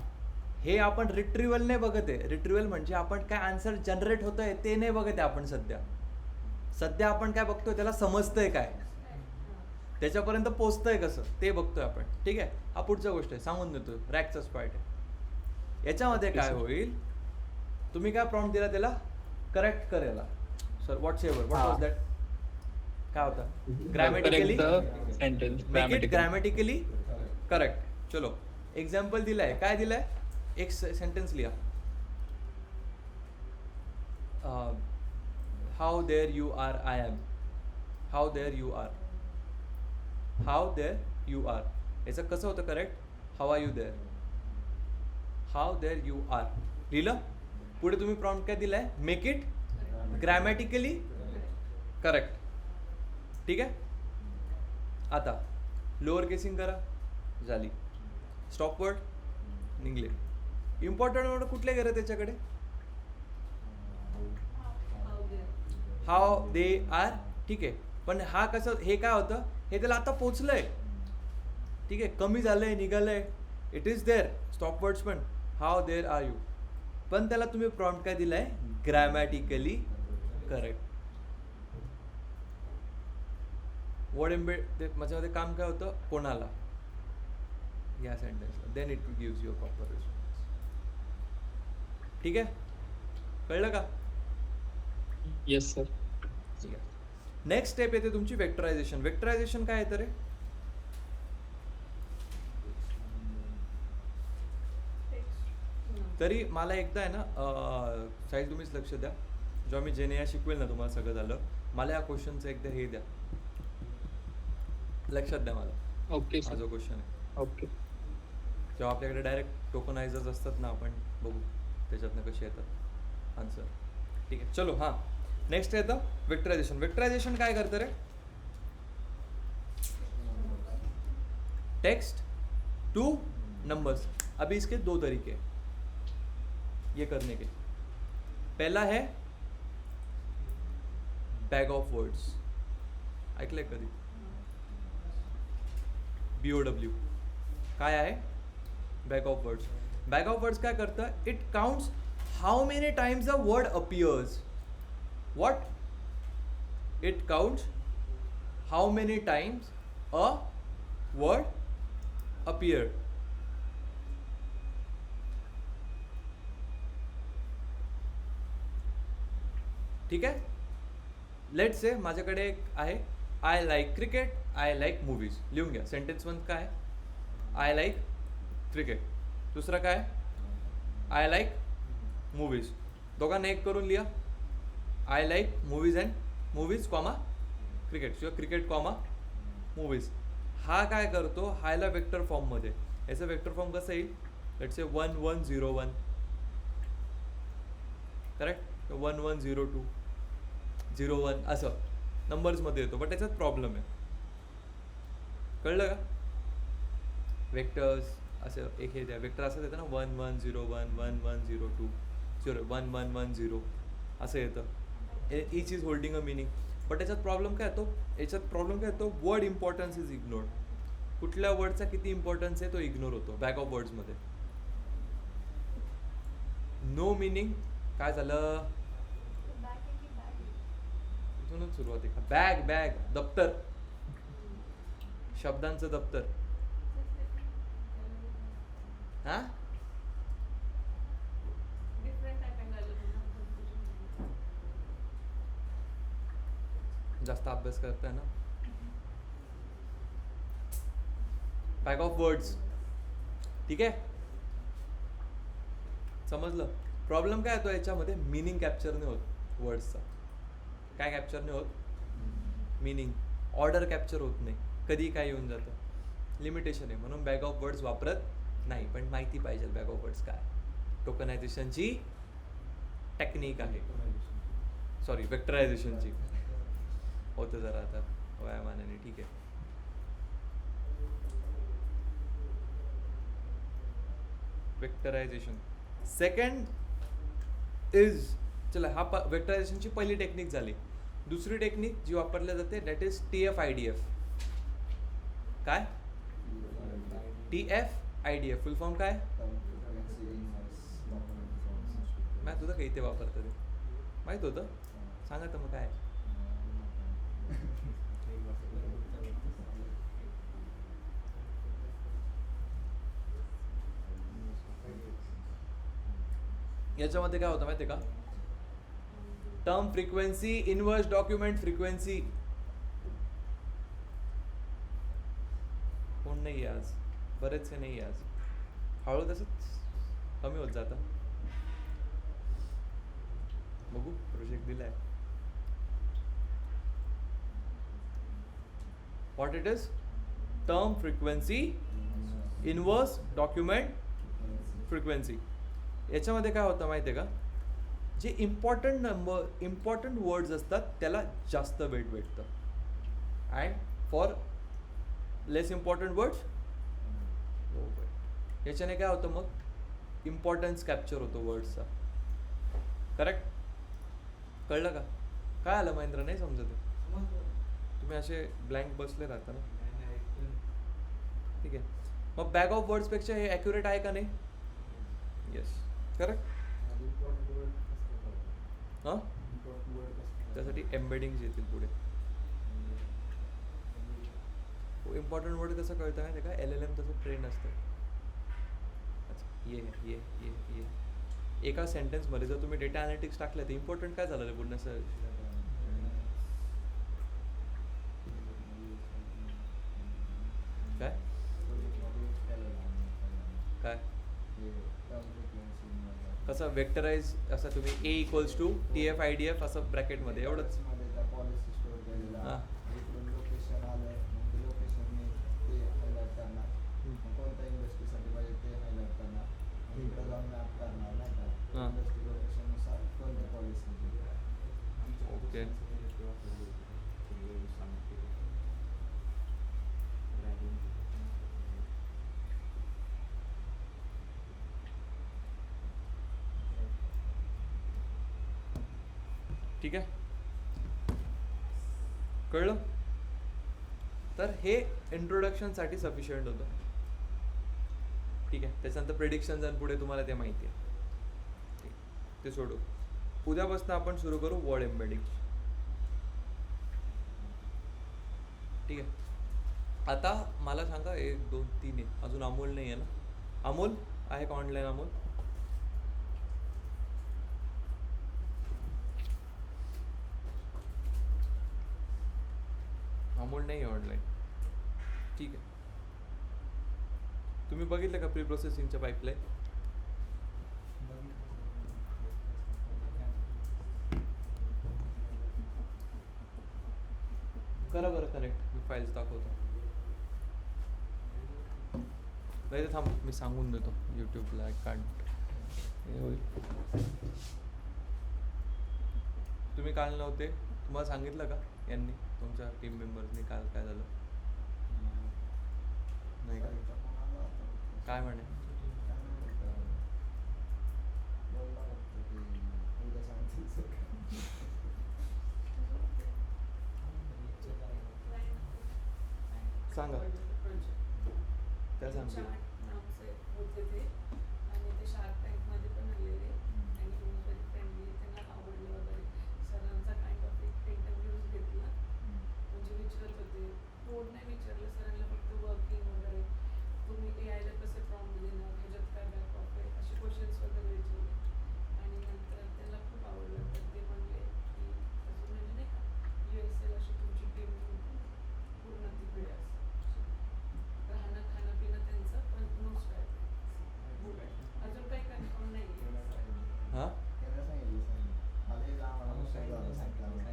हे आपण रिट्रिवल नाही बघत आहे. रिट्रिवल म्हणजे आपण काय आन्सर जनरेट होतोय ते नाही बघत आहे आपण सध्या आपण काय बघतोय, त्याला समजतंय काय, त्याच्यापर्यंत पोचतंय कसं ते बघतोय आपण, ठीक आहे. हा पुढचा गोष्ट आहे, सांगून देतो, रॅकचाच पार्ट आहे. याच्यामध्ये काय होईल, तुम्ही काय प्रॉम्प्ट दिला त्याला, करेक्ट करायला sir whatsoever what was that, काय होता, grammatically sentence make it grammatically correct. चलो एक्झाम्पल दिलाय, काय दिलाय, एक सेंटेन्स लिहा. How there you are I am, how there you are, how there you are. याचं कसं होतं correct, how are you there, how there you are लिहिलं. पुढे तुम्ही प्रॉम्प्ट काय दिलाय, मेक इट ग्रॅमॅटिकली करेक्ट, ठीक आहे. आता लोअर केसिंग करा, झाली. स्टॉपवर्ड निघले. इम्पॉर्टंट वर्ड कुठले गेले त्याच्याकडे, हाव दे आर, ठीक आहे. पण हा कसं, हे काय होतं, हे त्याला आता पोचलंय, ठीक आहे, कमी झालंय, निघालंय, इट इज देअर. स्टॉपवर्ड्स पण हाव देअर आर यू, पण त्याला तुम्ही प्रॉम्प्ट काय दिलाय, ग्रॅमॅटिकली करेक्ट. वर्ड एम्बेड माझ्यामध्ये काम काय होतं, कोणाला, या सेंटेन्सला, then it gives you a proper response. ठीक आहे, कळलं का. Yes sir. ठीक आहे. नेक्स्ट स्टेप येते तुमची वेक्टरायझेशन. वेक्टरायझेशन काय येतं रे, तरी मला एकदा आहे ना, साहिल तुम्हीच लक्ष द्या, जेव्हा मी जेनेया शिकवेल ना तुम्हाला सगळं झालं, मला या क्वेश्चनचं एकदा हे द्या, लक्षात द्या मला. ओके हा सर. जो क्वेश्चन आहे, ओके. जेव्हा आपल्याकडे डायरेक्ट टोकनायझर्स असतात ना, आपण बघू त्याच्यातनं कसे येतात आन्सर. ठीक आहे, चलो. हां, नेक्स्ट येतं वेक्टरायझेशन. वेक्टरायझेशन काय करतं रे, टेक्स्ट टू नंबर्स. अभी इसके दो तरीके हैं ये करने के. पहला है बॅग ऑफ वर्ड्स, ऐकलंय कधी, BOW काय आहे, bag of words. Bag of words काय करतं, it counts how many times a word appears. What, it counts how many times a word appear. ठीक आहे. लेट से माझ्याकडे एक आहे, I like cricket, I like movies. लिहून घ्या. सेंटेन्स वन काय, आय लाईक क्रिकेट. दुसरा काय, आय लाईक मूवीज. दोघांना एक करून लिहा, I like movies and movies comma cricket, किंवा क्रिकेट कॉमा मूवीज. हा काय करतो, हायला वेक्टर फॉर्ममध्ये. याचं वेक्टर फॉर्म कसं येईल, लेट्स से 1101 करेक्ट, 1102 01 असं नंबर्समध्ये येतो, बट त्याच्यात प्रॉब्लेम आहे. कळलं का? वेक्टर्स असं एक हे द्या, वेक्टर असं येतं ना 1101 1102 1110 असं येतं. Each is holding a meaning. But त्याच्यात प्रॉब्लेम काय येतो, वर्ड इम्पॉर्टन्स इज इग्नोर्ड. कुठल्या वर्डचा किती इम्पॉर्टन्स आहे तो इग्नोर होतो बॅक ऑफ वर्ड्समध्ये. नो मिनिंग काय झालं, इथूनच सुरुवात आहे का. बॅग बॅग दप्तर, शब्दांचं दप्तर. हा डिफरंट टाइप जास्त अभ्यास करताय ना. बॅग ऑफ वर्ड्स, ठीक आहे, समजलं. प्रॉब्लेम काय येतो याच्यामध्ये, मिनिंग कॅप्चर नाही होत वर्ड्सचा. काय कॅप्चर नाही होत, मिनिंग. ऑर्डर कॅप्चर होत नाही, कधी काय येऊन जातं, लिमिटेशन आहे. म्हणून बॅग ऑफ वर्ड्स वापरत नाही. पण माहिती पाहिजे बॅग ऑफ वर्ड्स काय, टोकनायझेशनची टेक्निक आहे, सॉरी वेक्टरायझेशनची होतं जरा आता वयामानाने, ठीक आहे. वेक्टरायझेशन सेकंड इज, चला हा वेक्टरायझेशनची पहिली टेक्निक झाली. दुसरी टेक्निक जी वापरली जाते दॅट इज TF-IDF. काय TF-IDF फुल फॉर्म काय, माहित होतं का इथे वापरतं ते, माहित होतं, सांगा तर मग काय. याच्यामध्ये काय होतं माहिती आहे का, term frequency, inverse document frequency. कोण नाही आहे आज, बरेचसे नाही आहे आज, हळू तसंच कमी होत जातं. बघू प्रोजेक्ट दिलाय. What it is, term frequency, inverse document frequency. याच्यामध्ये काय होतं माहिती आहे का, जे इम्पॉर्टंट वर्ड्स असतात त्याला जास्त वेट भेटतं, and for less important words low weight. याच्याने काय होतं मग, इम्पॉर्टन्स कॅप्चर होतो वर्ड्सचा. करेक्ट, कळलं का. काय आलं महेंद्र, नाही समजत आहे, तुम्ही असे ब्लँक बसले राहता ना. ठीक आहे, मग बॅग ऑफ वर्ड्सपेक्षा हे ॲक्युरेट आहे का नाही. Yes, correct. हां, त्यासाठी एम्बेडिंग्स येतील पुढे. इम्पॉर्टंट वर्ड कसं कळतं माहिती आहे का, LLM तसं ट्रेन असतं. अच्छा, ये एका सेंटेन्समध्ये जर तुम्ही डेटा अनालिटिक्स टाकलं तर इम्पॉर्टंट काय झालं रे बोलणं सर, काय काय कसं वेक्टराइज, असं तुम्ही A = TF-IDF असं ब्रॅकेटमध्ये एवढंच. पॉलिसी स्टोअर केलेला, हां. इकडून लोकेशन आलं, मग ते लोकेशनने ते हायलाईट करणार, मग कोणत्या इंडस्ट्रीसाठी पाहिजे ते हायलाईट करणार, मग इकडं जाऊन मॅप करणार नाही का, हां. इंडस्ट्री लोकेशननुसार कोणत्या पॉलिसी. ओके, ठीक आहे, कळलं. तर हे इंट्रोडक्शनसाठी सफिशियंट होतं. ठीक आहे, त्याच्यानंतर प्रेडिक्शन्स आणि पुढे तुम्हाला ते माहिती आहे, ठीक, ते सोडू. उद्यापासून आपण सुरू करू वर्ड एम्बेडिंग. ठीक आहे, आता मला सांगा 1 2 3 आहे, अजून अमोल नाही आहे ना. अमोल आहे का ऑनलाईन, अमोल. अमोल नाही आहे ऑनलाईन, ठीक आहे. तुम्ही बघितलं का प्री प्रोसेसिंगच्या पाईपलाईन. करा बरं कनेक्ट, मी फाईल्स दाखवतो. नाही तर थांब मी सांगून देतो यूट्यूबला आय कांट हे होईल. तुम्ही काल नव्हते, तुम्हाला सांगितलं का यांनी तुमच्या टीम मेंबर्सनी काल काय झालं? नाही का? सरीचा फोन आला होता. काय म्हणे? काय नाही बोलला फक्त की उद्या सांगतील सगळं. सांगा त्या सांगते. आमचे होते ते आणि ते शार्क टँक मध्ये पण आलेले आणि व्हेरी फ्रेंडली, त्यांना आवडलं वगैरे. सरांचा काइंड ऑफ एक इंटरव्ह्यूज घेतला, म्हणजे विचारत होते, कोड नाही विचारलं सरांना, फक्त वर्किंग वगैरे, तुम्ही AI ला कसे प्रॉम्प्ट देणार, ह्याच्यात काय बॅकअप आहे, असे क्वेश्चन्स वगैरे विचारले. आणि नंतर त्याला खूप आवडलं, तर ते म्हणले की अजून म्हणजे नाही का USL अशी तुमची टीम पूर्ण तिकडे असते, राहणं खाणं पिणं त्यांचं, पण नो स्ट्राईक. अजून काही कन्फर्म नाही आहे. हां त्याला सांगितलं सरांनी. मला एकदा आम्हाला उशीर झाला सांगितलं आम्हाला.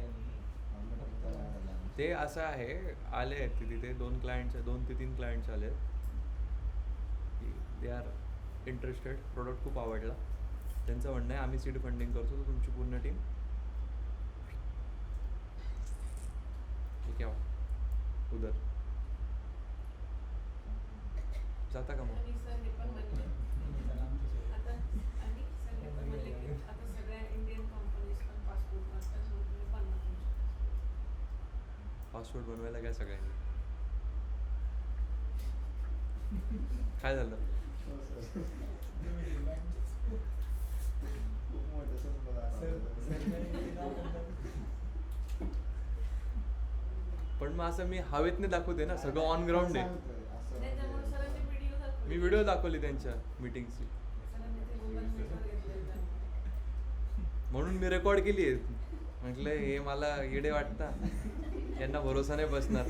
meeting करायला लागला. ते असं आहे, आले आहेत ते तिथे 2 ते 3 क्लायंट्स आले आहेत. दे आर इंटरेस्टेड, प्रोडक्ट खूप आवडला. त्यांचं म्हणणं आहे आम्ही सीड फंडिंग करतो, तर तुमची पूर्ण टीम ठीक आहे उदर जाता का मग? आणि सर हे पण म्हणले आता, आणि सर हे पण म्हणले की आता सगळ्या इंडियन कंपनीज पण पासपोर्ट मागतात, म्हणून तुम्ही बनवा तुमचे पासपोर्ट बनवायला काय सगळ्यांनी? काय झालं? हो सर. खूप मोठं संपलं आता. पण मग असं मी हवेत नाही दाखवते ना, सगळं ऑन ग्राउंड आहे. सांगतोय, असं नाही, त्यामुळे सरांनी व्हिडिओ दाखवले. मी व्हिडिओ दाखवली त्यांच्या मीटिंगची, सरांनी ते Google Meet वर घेतलेलं. म्हणून मी रेकॉर्ड केली आहे. म्हटलं हे मला येडे वाटता, यांना भरोसा नाही बसणार.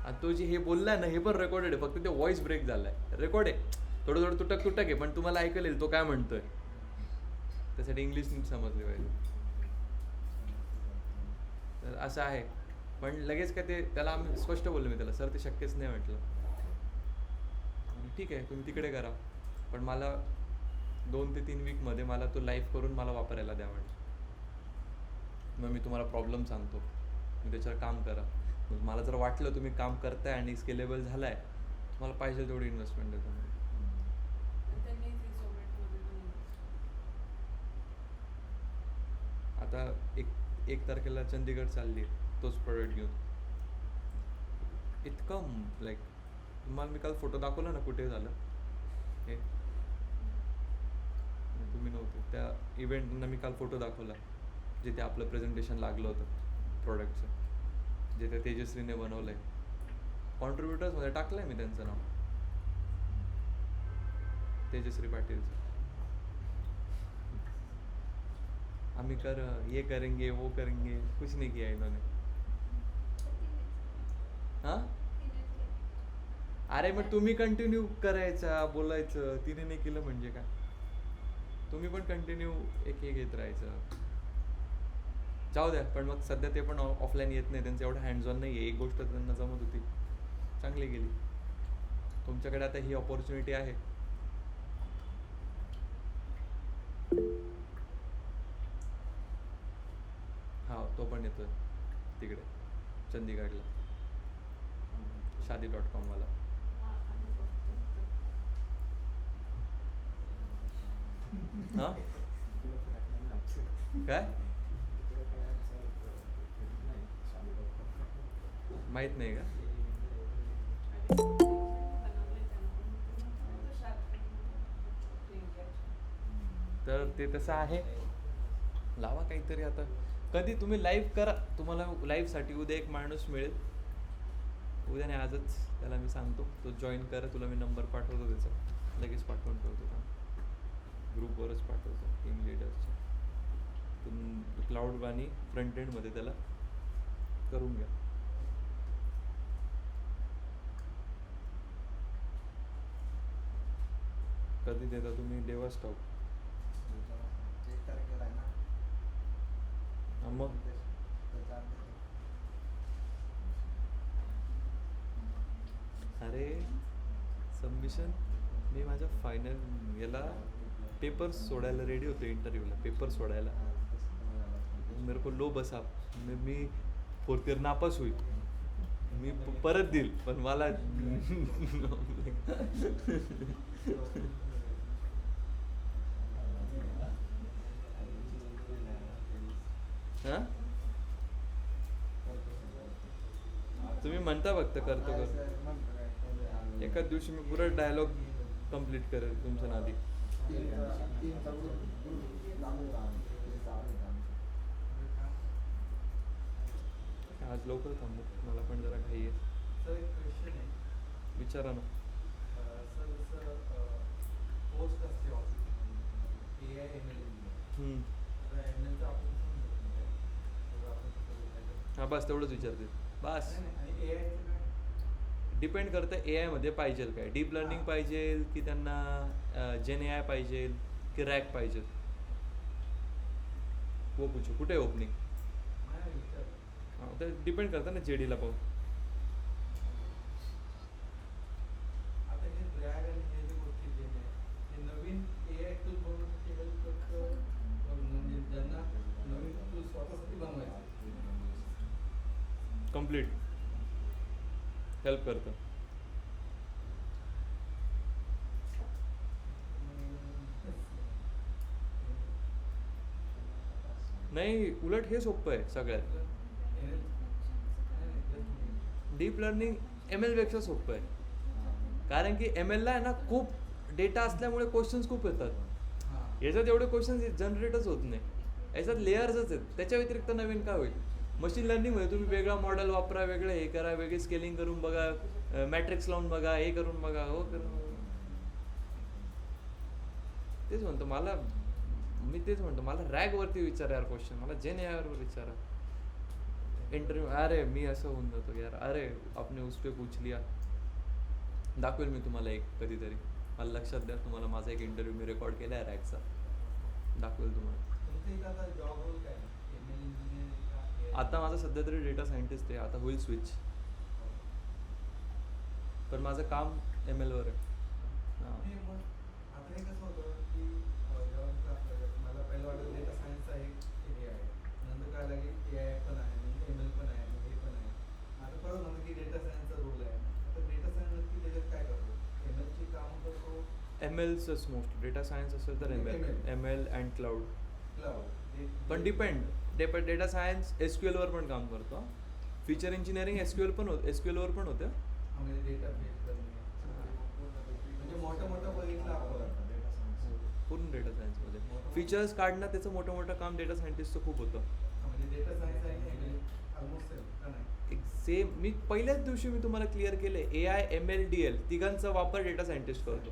आणि तो जे हे बोललाय ना, हे पण रेकॉर्डेड आहे, फक्त ते व्हॉइस ब्रेक झालाय. रेकॉर्ड आहे, थोडं थोडं तुटक तुटक आहे, पण तुम्हाला ऐकायला येईल तो काय म्हणतोय. त्यासाठी इंग्लिश नीट समजली पाहिजे. तर असं आहे. पण लगेच काय ते त्याला आम्ही स्पष्ट बोललो, मी त्याला सर ते शक्यच नाही म्हटलं. ठीक आहे तुम्ही तिकडे करा, पण मला 2 ते 3 वीकमध्ये मला तो लाईव्ह करून मला वापरायला द्या म्हटलं. मग मी तुम्हाला प्रॉब्लेम सांगतो, मी त्याच्यावर काम करा. मग मला जर वाटलं तुम्ही काम करताय आणि स्केलेबल झालाय, तुम्हाला पाहिजे तेवढी इन्व्हेस्टमेंट देतो मी. आणि त्यांनी ते झोमॅटोमध्ये पण आता 1 तारखेला चंदीगड चालली आहे तोच प्रोडक्ट घेऊन. इतकं लाईक तुम्हाला मी काल फोटो दाखवला ना कुठे झालं हे, तुम्ही नव्हते त्या इव्हेंटना. मी काल फोटो दाखवला जिथे आपलं प्रेझेंटेशन लागलं होतं प्रोडक्टचं, जे त्या तेजश्रीने बनवलं आहे. कॉन्ट्रीब्युटर्समध्ये टाकलं आहे मी त्यांचं नाव, तेजश्री पाटीलचं. आम्ही ये करेंगे वो करेंगे, कुछ नहीं किया इन्होंने. हां अरे मग तुम्ही कंटिन्यू करायचा, बोलायचं. तिने नाही केलं म्हणजे काय? तुम्ही पण कंटिन्यू एक घेत राहायचं. जाऊ द्या, पण मग सध्या ते पण ऑफलाईन येत नाही, त्यांचं एवढं हँड्स ऑन नाही आहे. एक गोष्ट त्यांना जमत होती, चांगली गेली. तुमच्याकडे आता ही ऑपॉर्च्युनिटी आहे. हा तो पण येतोय तिकडे चंदीगडला, शादी.com वाला. हा काय माहित नाही का? तर ते तसं आहे. लावा काहीतरी आता. कधी तुम्ही लाईव्ह करा, तुम्हाला लाईव्हसाठी उद्या एक माणूस मिळेल. उद्या नाही आजच त्याला मी सांगतो, तो जॉईन करा. तुला मी नंबर पाठवतो त्याचा, लगेच पाठवून ठेवतो का, ग्रुपवरच पाठवतो टीम लिडर्सच्या. तुम्ही क्लाउड आणि फ्रंट एंडमध्ये त्याला करून घ्या. कधी देता तुम्ही? डेवा स्टॉक 1 तारखेला आहे ना. मग त्याच्या आधी अरे सबमिशन मी माझ्या फायनल याला पेपर सोडायला रेडी होतो इंटरव्ह्यूला पेपर सोडायला मेरे को लो बसा मी फोर्थ इयर नापास होईल मी परत देईल पण मला हा तुम्ही म्हणता फक्त करतो करतो एकाच दिवशी मी पुरा डायलॉग कम्प्लीट करेल तुमच्या नादी आज लवकर थांबू मला पण जरा घाई आहे सर एक क्वेश्चन आहे विचारा ना सर जसं पोस्ट असते office A I M L तर एम एलचं आपण समजत नाही तेवढं आपण कसं बोलायचं? हा बस तेवढंच विचारते बस नाही, नाही. आणि ए आयचं काय डिपेंड करतं ए आयमध्ये पाहिजे काय डीप लर्निंग पाहिजे की त्यांना जेन ए आय पाहिजे की रॅक पाहिजे वो पूछो कुठे आहे ओपनिंग नाही विचार हां ते डिपेंड करतं ना जेडीला पाहून आता हे ड्रॅग आणि हे जे गोष्टी जे आहे हे नवीन ए आय टूल बनवण्यासाठी हेल्प करतं म्हणजे ज्यांना नवीन टूल स्वतःसाठी बनवायचं कम्प्लीट हेल्प करतं नाही उलट हे सोपं आहे सगळ्यात डीप लर्निंग एम एलपेक्षा सोपं आहे कारण की एम एलला आहे ना खूप डेटा असल्यामुळे क्वेश्चन्स खूप येतात याच्यात एवढे क्वेश्चन्स जनरेटच होत नाही याच्यात लेयर्सच आहेत त्याच्या व्यतिरिक्त नवीन काय होईल मशीन लर्निंगमध्ये तुम्ही वेगळा मॉडेल वापरा वेगळं हे करा वेगळी स्केलिंग करून बघा मॅट्रिक्स लावून बघा हे करून बघा हो करून तेच म्हणतो मी तेच म्हणतो मला रॅगवरती विचारा यार क्वेश्चन मला जेन यावर विचारा इंटरव्ह्यू अरे मी असं होऊन जातो यार अरे आपने उस पे पूछ लिया दाखवेल मी तुम्हाला एक कधीतरी मला लक्षात द्या तुम्हाला माझा एक इंटरव्ह्यू मी रेकॉर्ड केला आहे रॅगचा दाखवेल तुम्हाला तुमचं एक आता जॉब रोल काय एम एल इंजिनियर आता माझा सध्या तरी डेटा सायंटिस्ट आहे आता होईल स्विच पण माझं काम एम एलवर आहे हां आता हे कसं होतं की मला पहिलं वाटलं डेटा सायन्स आहे हे आहे नंतर काय लागेल ए आय पण आहे म्हणजे एम एल पण आहे हे पण आहे आता परत म्हणलं की डेटा सायन्सचा रोल आहे आता डेटा सायन्स नक्की त्याच्यात काय करतो एम एलची कामं करतो एम एलचंच मोस्ट डेटा सायन्स असेल तर M L and cloud cloud पण डिपेंड डेटा सायन्स SQL वर पण काम करतो फीचर इंजिनिअरिंग SQL वर पण होतं म्हणजे डेटा बेस करणे म्हणजे मोठं बघितलं आपण डेटा सायन्स पूर्ण डेटा सायन्समध्ये फीचर्स काढणं त्याचं मोठं काम डेटा सायंटिस्टचं खूप होतं म्हणजे डेटा सायन्स आहे ऑलमोस्ट सेम का नाही सेम मी पहिल्याच दिवशी मी तुम्हाला क्लिअर केले AI ML DL तिघांचा वापर डेटा सायंटिस्ट करतो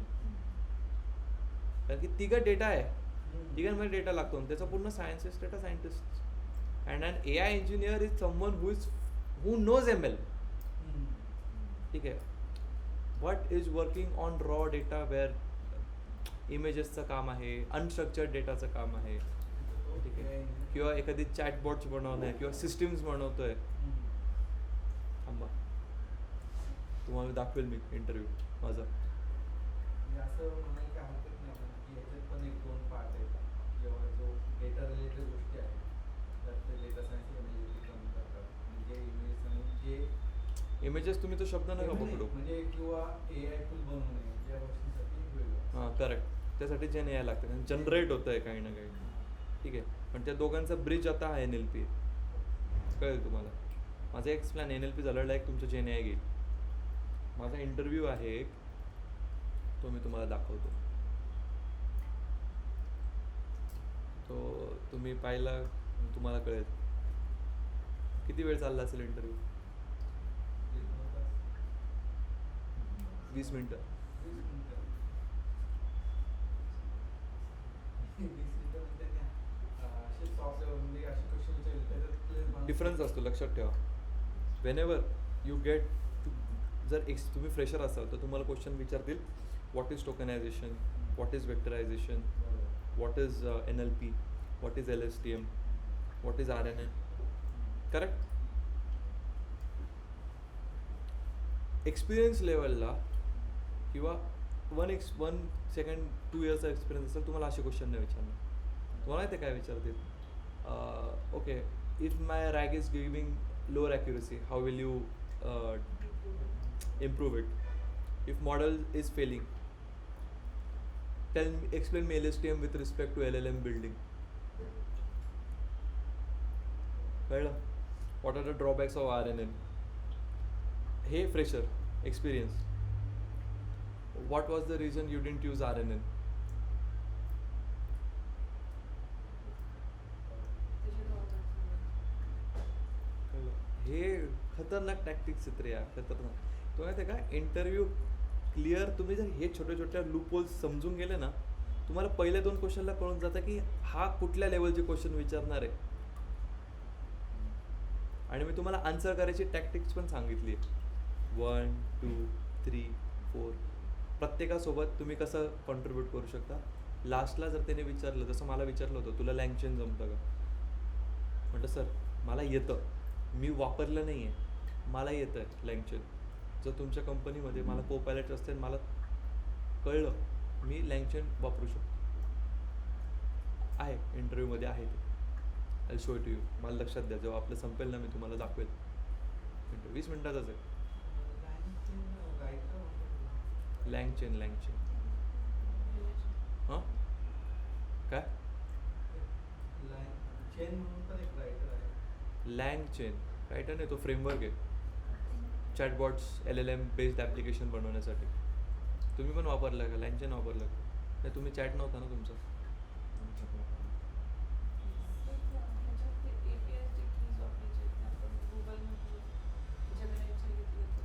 कारण की तिघं डेटा आहे तिघांमध्ये डेटा लागतो आणि त्याचा पूर्ण science is data scientist and an AI engineer is someone who knows ML ठीक आहे but is working on raw data where इमेजेसचं काम आहे अनस्ट्रक्चर्ड डेटाचं काम आहे ठीक आहे किंवा एखादी चॅटबॉट्स बनवणं आहे किंवा सिस्टीम्स बनवतोय थांबा तुम्हाला दाखवेल मी इंटरव्ह्यू माझा म्हणजे असं म्हणायला काय हरकत नाही ना की याच्यात पण एक दोन पार्ट आहेत जेव्हा जो डेटा रिलेटेड गोष्टी आहेत त्यात ते डेटा सायन्स एनालिटिक्स कमी करतात म्हणजे इमेज आणि जे इमेजेस तुम्ही तो शब्द नका पकडू म्हणजे किंवा AI टूल बनवणे या गोष्टींसाठी वेगळं हां करेक्ट त्यासाठी जेन AI लागतं जनरेट होतं आहे काही ना काही ठीक आहे पण त्या दोघांचा ब्रिज आता आहे NLP कळेल तुम्हाला माझा एक प्लॅन NLP झालेला एक तुमचं जेन AI घेईल माझा इंटरव्ह्यू आहे एक तो मी तुम्हाला दाखवतो तो तुम्ही पाहिला तुम्हाला कळेल किती वेळ चालला असेल इंटरव्ह्यू 20 मिनिटं डिफरन्स असतो लक्षात ठेवा वेनेवर यू गेट जर तुम्ही फ्रेशर असाल तर तुम्हाला क्वेश्चन विचारतील what is tokenization what is vectorization what is NLP what is LSTM what is RNN correct experience लेवलला किंवा 1 सेकंड 2 इयर्सचा एक्सपिरियन्स असेल तुम्हाला असे क्वेश्चन नाही विचारणार. तुम्हाला माहिती आहे काय विचारतील? Okay, if my rag is giving lower accuracy, how will you improve it? If model is failing, explain me LSTM with respect to LLM building. कळलं? What are the drawbacks of RNN? Hey fresher, experience. What was the reason you didn't use RNN? कळलं? हे खतरनाक tactics आहेत रे यार, खतरनाक. तो माहिती आहे का, इंटरव्ह्यू क्लिअर तुम्ही जर हे छोट्या छोट्या लूप होल्स समजून गेले ना, तुम्हाला पहिल्या 2 क्वेश्चनला कळून जातं की हा कुठल्या लेवलचे क्वेश्चन विचारणार आहे. आणि मी तुम्हाला आन्सर करायची टॅक्टिक्स पण सांगितली आहे. 1 2 3 4 प्रत्येकासोबत तुम्ही कसं कॉन्ट्रीब्यूट करू शकता. लास्टला जर त्याने विचारलं, जसं मला विचारलं होतं, तुला लँग्वेज जमतं का? म्हटलं सर मला येतं, मी वापरलं नाही आहे, मला येतं आहे लँग्वेज. जर तुमच्या कंपनीमध्ये मला को पायलट असते मला कळलं, मी लँग्वेज वापरू शकतो. आहे इंटरव्ह्यूमध्ये आहे ते. I show to you. मला लक्षात द्या, जेव्हा आपलं संपेल ना मी तुम्हाला दाखवेल. 20 मिनिटातच आहे. लँग्वेज हां काय लँग्वेज रायटर नाही, तो फ्रेमवर्क आहे चॅटबॉट्स LLM बेस्ड ॲप्लिकेशन बनवण्यासाठी. तुम्ही पण वापरलं का लँग्वेज? वापरलं का? नाही, तुम्ही चॅट नव्हता ना तुमचा.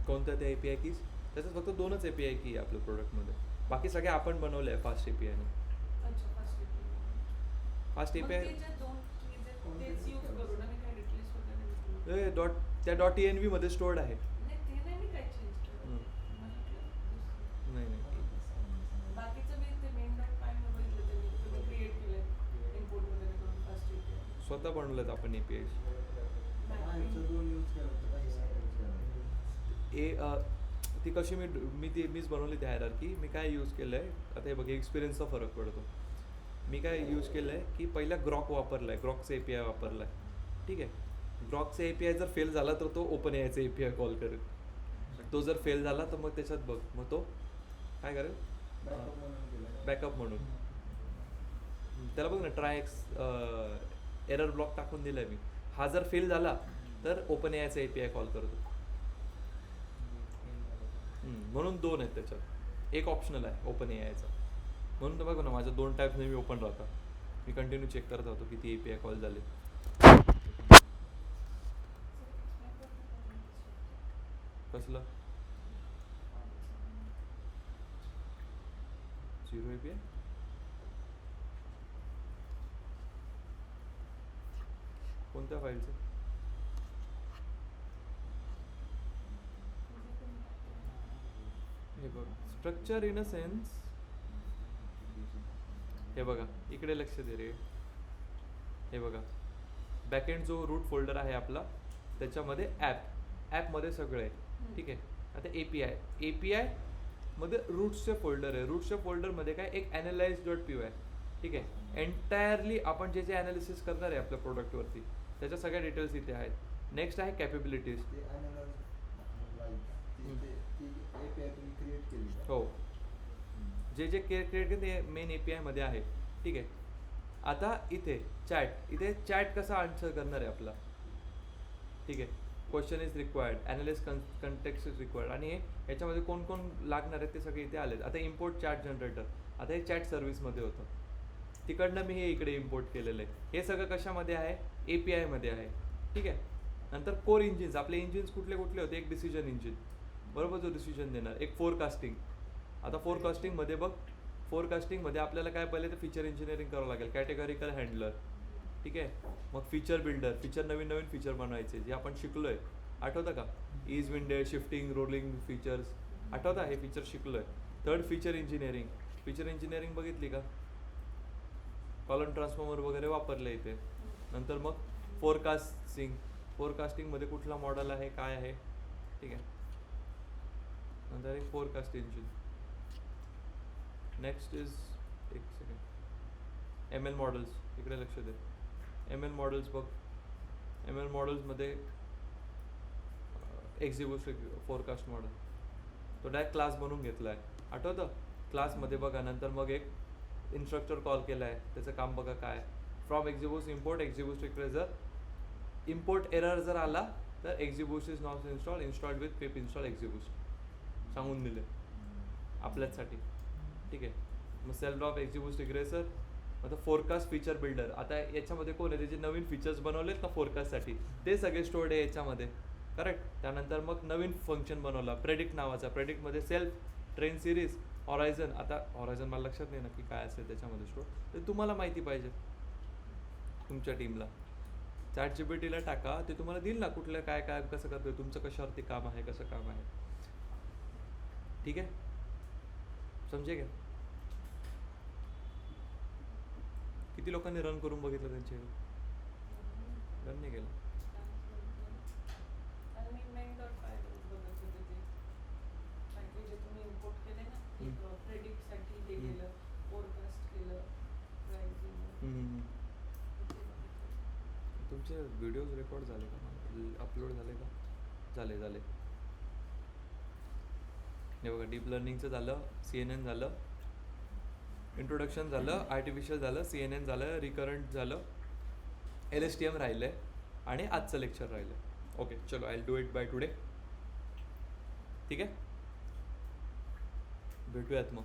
कोणत्या त्या API कीज? त्याच्यात फक्त 2च API की आहे आपल्या प्रोडक्टमध्ये. बाकी सगळे आपण बनवले आहे फास्ट API ने. फास्ट API त्या .env मध्ये स्टोर्ड आहे. नाही नाही स्वतः बनवलेत आपण APIs. ती कशी मीच बनवली ती हायरार्की. मी काय यूज केलं आहे आता, हे बघ एक्सपिरियन्सचा फरक पडतो. मी काय यूज केलं आहे की पहिला ग्रॉक वापरला आहे, ग्रॉकचा API वापरला आहे. ठीक आहे, ग्रॉकचा API जर फेल झाला तर तो ओपन AIचा API कॉल करेल. तो जर फेल झाला तर मग त्याच्यात बघ, मग तो काय करेल, बॅकअप म्हणून. त्याला बघ ना, एरर ब्लॉक टाकून दिलाय मी. हा जर फेल झाला तर ओपन AIचा API कॉल करतो. म्हणून 2 आहेत त्याच्यात. एक ऑप्शनल आहे ओपन AIचा. म्हणून तर बघा ना, माझ्या 2 टाईप्स नेहमी ओपन राहतात. मी कंटिन्यू चेक करत होतो किती API कॉल झाले. कसलं 0 API? कोणत्या फाईलचं? हे बघ, स्ट्रक्चर इन अ सेन्स. हे बघा इकडे लक्ष दे रे. हे बघा, बॅकएंड जो रूट फोल्डर आहे आपला, त्याच्यामध्ये ॲपमध्ये सगळं आहे. ठीक आहे. आता API मध्ये रूट्सचे फोल्डर आहे. रूट्सच्या फोल्डरमध्ये काय एक analyze.py आहे. ठीक आहे. एंटायरली आपण जे ॲनालिसिस करणार आहे आपल्या प्रोडक्टवरती, त्याच्या सगळ्या डिटेल्स इथे आहेत. नेक्स्ट आहे कॅपेबिलिटीज. हो, जे क्रिएट केले ते मेन API मध्ये आहे. ठीक आहे. आता इथे चॅट कसा आन्सर करणार आहे आपला. ठीक आहे. Question is required, analyst context is required. आणि याच्यामध्ये कोण लागणार आहे ते सगळे इथे आलेत. आता इम्पोर्ट चॅट जनरेटर. आता हे चॅट सर्व्हिसमध्ये होतं, तिकडनं मी हे इकडे इम्पोर्ट केलेलं आहे. हे सगळं कशामध्ये आहे, API मध्ये आहे. ठीक आहे. नंतर कोर इंजिन्स. आपले इंजिन्स कुठले होते, एक डिसिजन इंजिन बरोबर, जो डिसिजन देणार. एक फोरकास्टिंग. आता फोरकास्टिंगमध्ये बघ, फोरकास्टिंगमध्ये आपल्याला काय पहिले तर फीचर इंजिनिअरिंग करावं लागेल. कॅटेगॉरिकल हँडलर. ठीक आहे. मग फीचर बिल्डर, नवीन फीचर बनवायचे जे आपण शिकलोय. आठवतं का, is window, shifting, rolling features. आठवता, हे फीचर शिकलोय. थर्ड फीचर इंजिनिअरिंग बघितली का, कॉलम ट्रान्सफॉर्मर वगैरे वापरले इथे. नंतर मग फोरकास्टिंगमध्ये कुठला मॉडेल आहे, काय आहे. ठीक आहे. नंतर एक फोरकास्ट इंजिन. नेक्स्ट इज एक सेकंड एम एल मॉडेल्स. इकडे लक्ष दे. एम एल मॉडेल्स बघ. एम एल मॉडेल्समध्ये एक्झिक्युटिव्ह फोरकास्ट मॉडेल तो डायरेक्ट क्लास बनवून घेतला आहे. आठवतं क्लासमध्ये बघा. नंतर मग एक इन्स्ट्रक्टर कॉल केला आहे. त्याचं काम बघा काय. From executive import executive treasurer. Import error जर आला तर executive is not installed with पिप इन्स्टॉल एक्झिक्युटिव्ह सांगून दिले आपल्याचसाठी. ठीक आहे. मग सेल्फ ड्रॉप एक्झिक्युटिव्ह रिग्रेसर. आता फोरकास्ट फीचर बिल्डर. आता याच्यामध्ये कोण आहे त्याचे नवीन फीचर्स बनवलेत का फोरकास्टसाठी ते सगळे स्टोर्ड आहे याच्यामध्ये. करेक्ट. त्यानंतर मग नवीन फंक्शन बनवला प्रेडिक्ट नावाचा. प्रेडिक्टमध्ये सेल्फ ट्रेन सिरीज हॉरायझन. आता हॉरायझन मला लक्षात नाही नक्की काय असेल त्याच्यामध्ये स्टोर. ते तुम्हाला माहिती पाहिजे तुमच्या टीमला. ChatGPTला टाका. ते तुम्हाला देईल ना कुठलं काय काय कसं करतोय तुमचं कशावरती काम आहे कसं काम आहे. ठीक आहे. समजे का. किती लोकांनी रन करून बघितलं त्यांचे. रन नाही केलं. आणि मी main.py बघत होते ते पॅकेज जे तुम्ही इम्पोर्ट केले ना प्रेडिक्ट साठी हे केलं फोरकास्ट केलं प्राइसिंग. तुमचे व्हिडिओज रेकॉर्ड झाले का अपलोड झाले का. झाले. हे बघा डीप लर्निंगचं झालं. CNN झालं. इंट्रोडक्शन झालं. आर्टिफिशियल झालं. CNN झालं. रिकरंट झालं. LSTM राहिलं आहे आणि आजचं लेक्चर राहिलं आहे. ओके चलो I will do it by today. ठीक आहे. भेटूयात मग.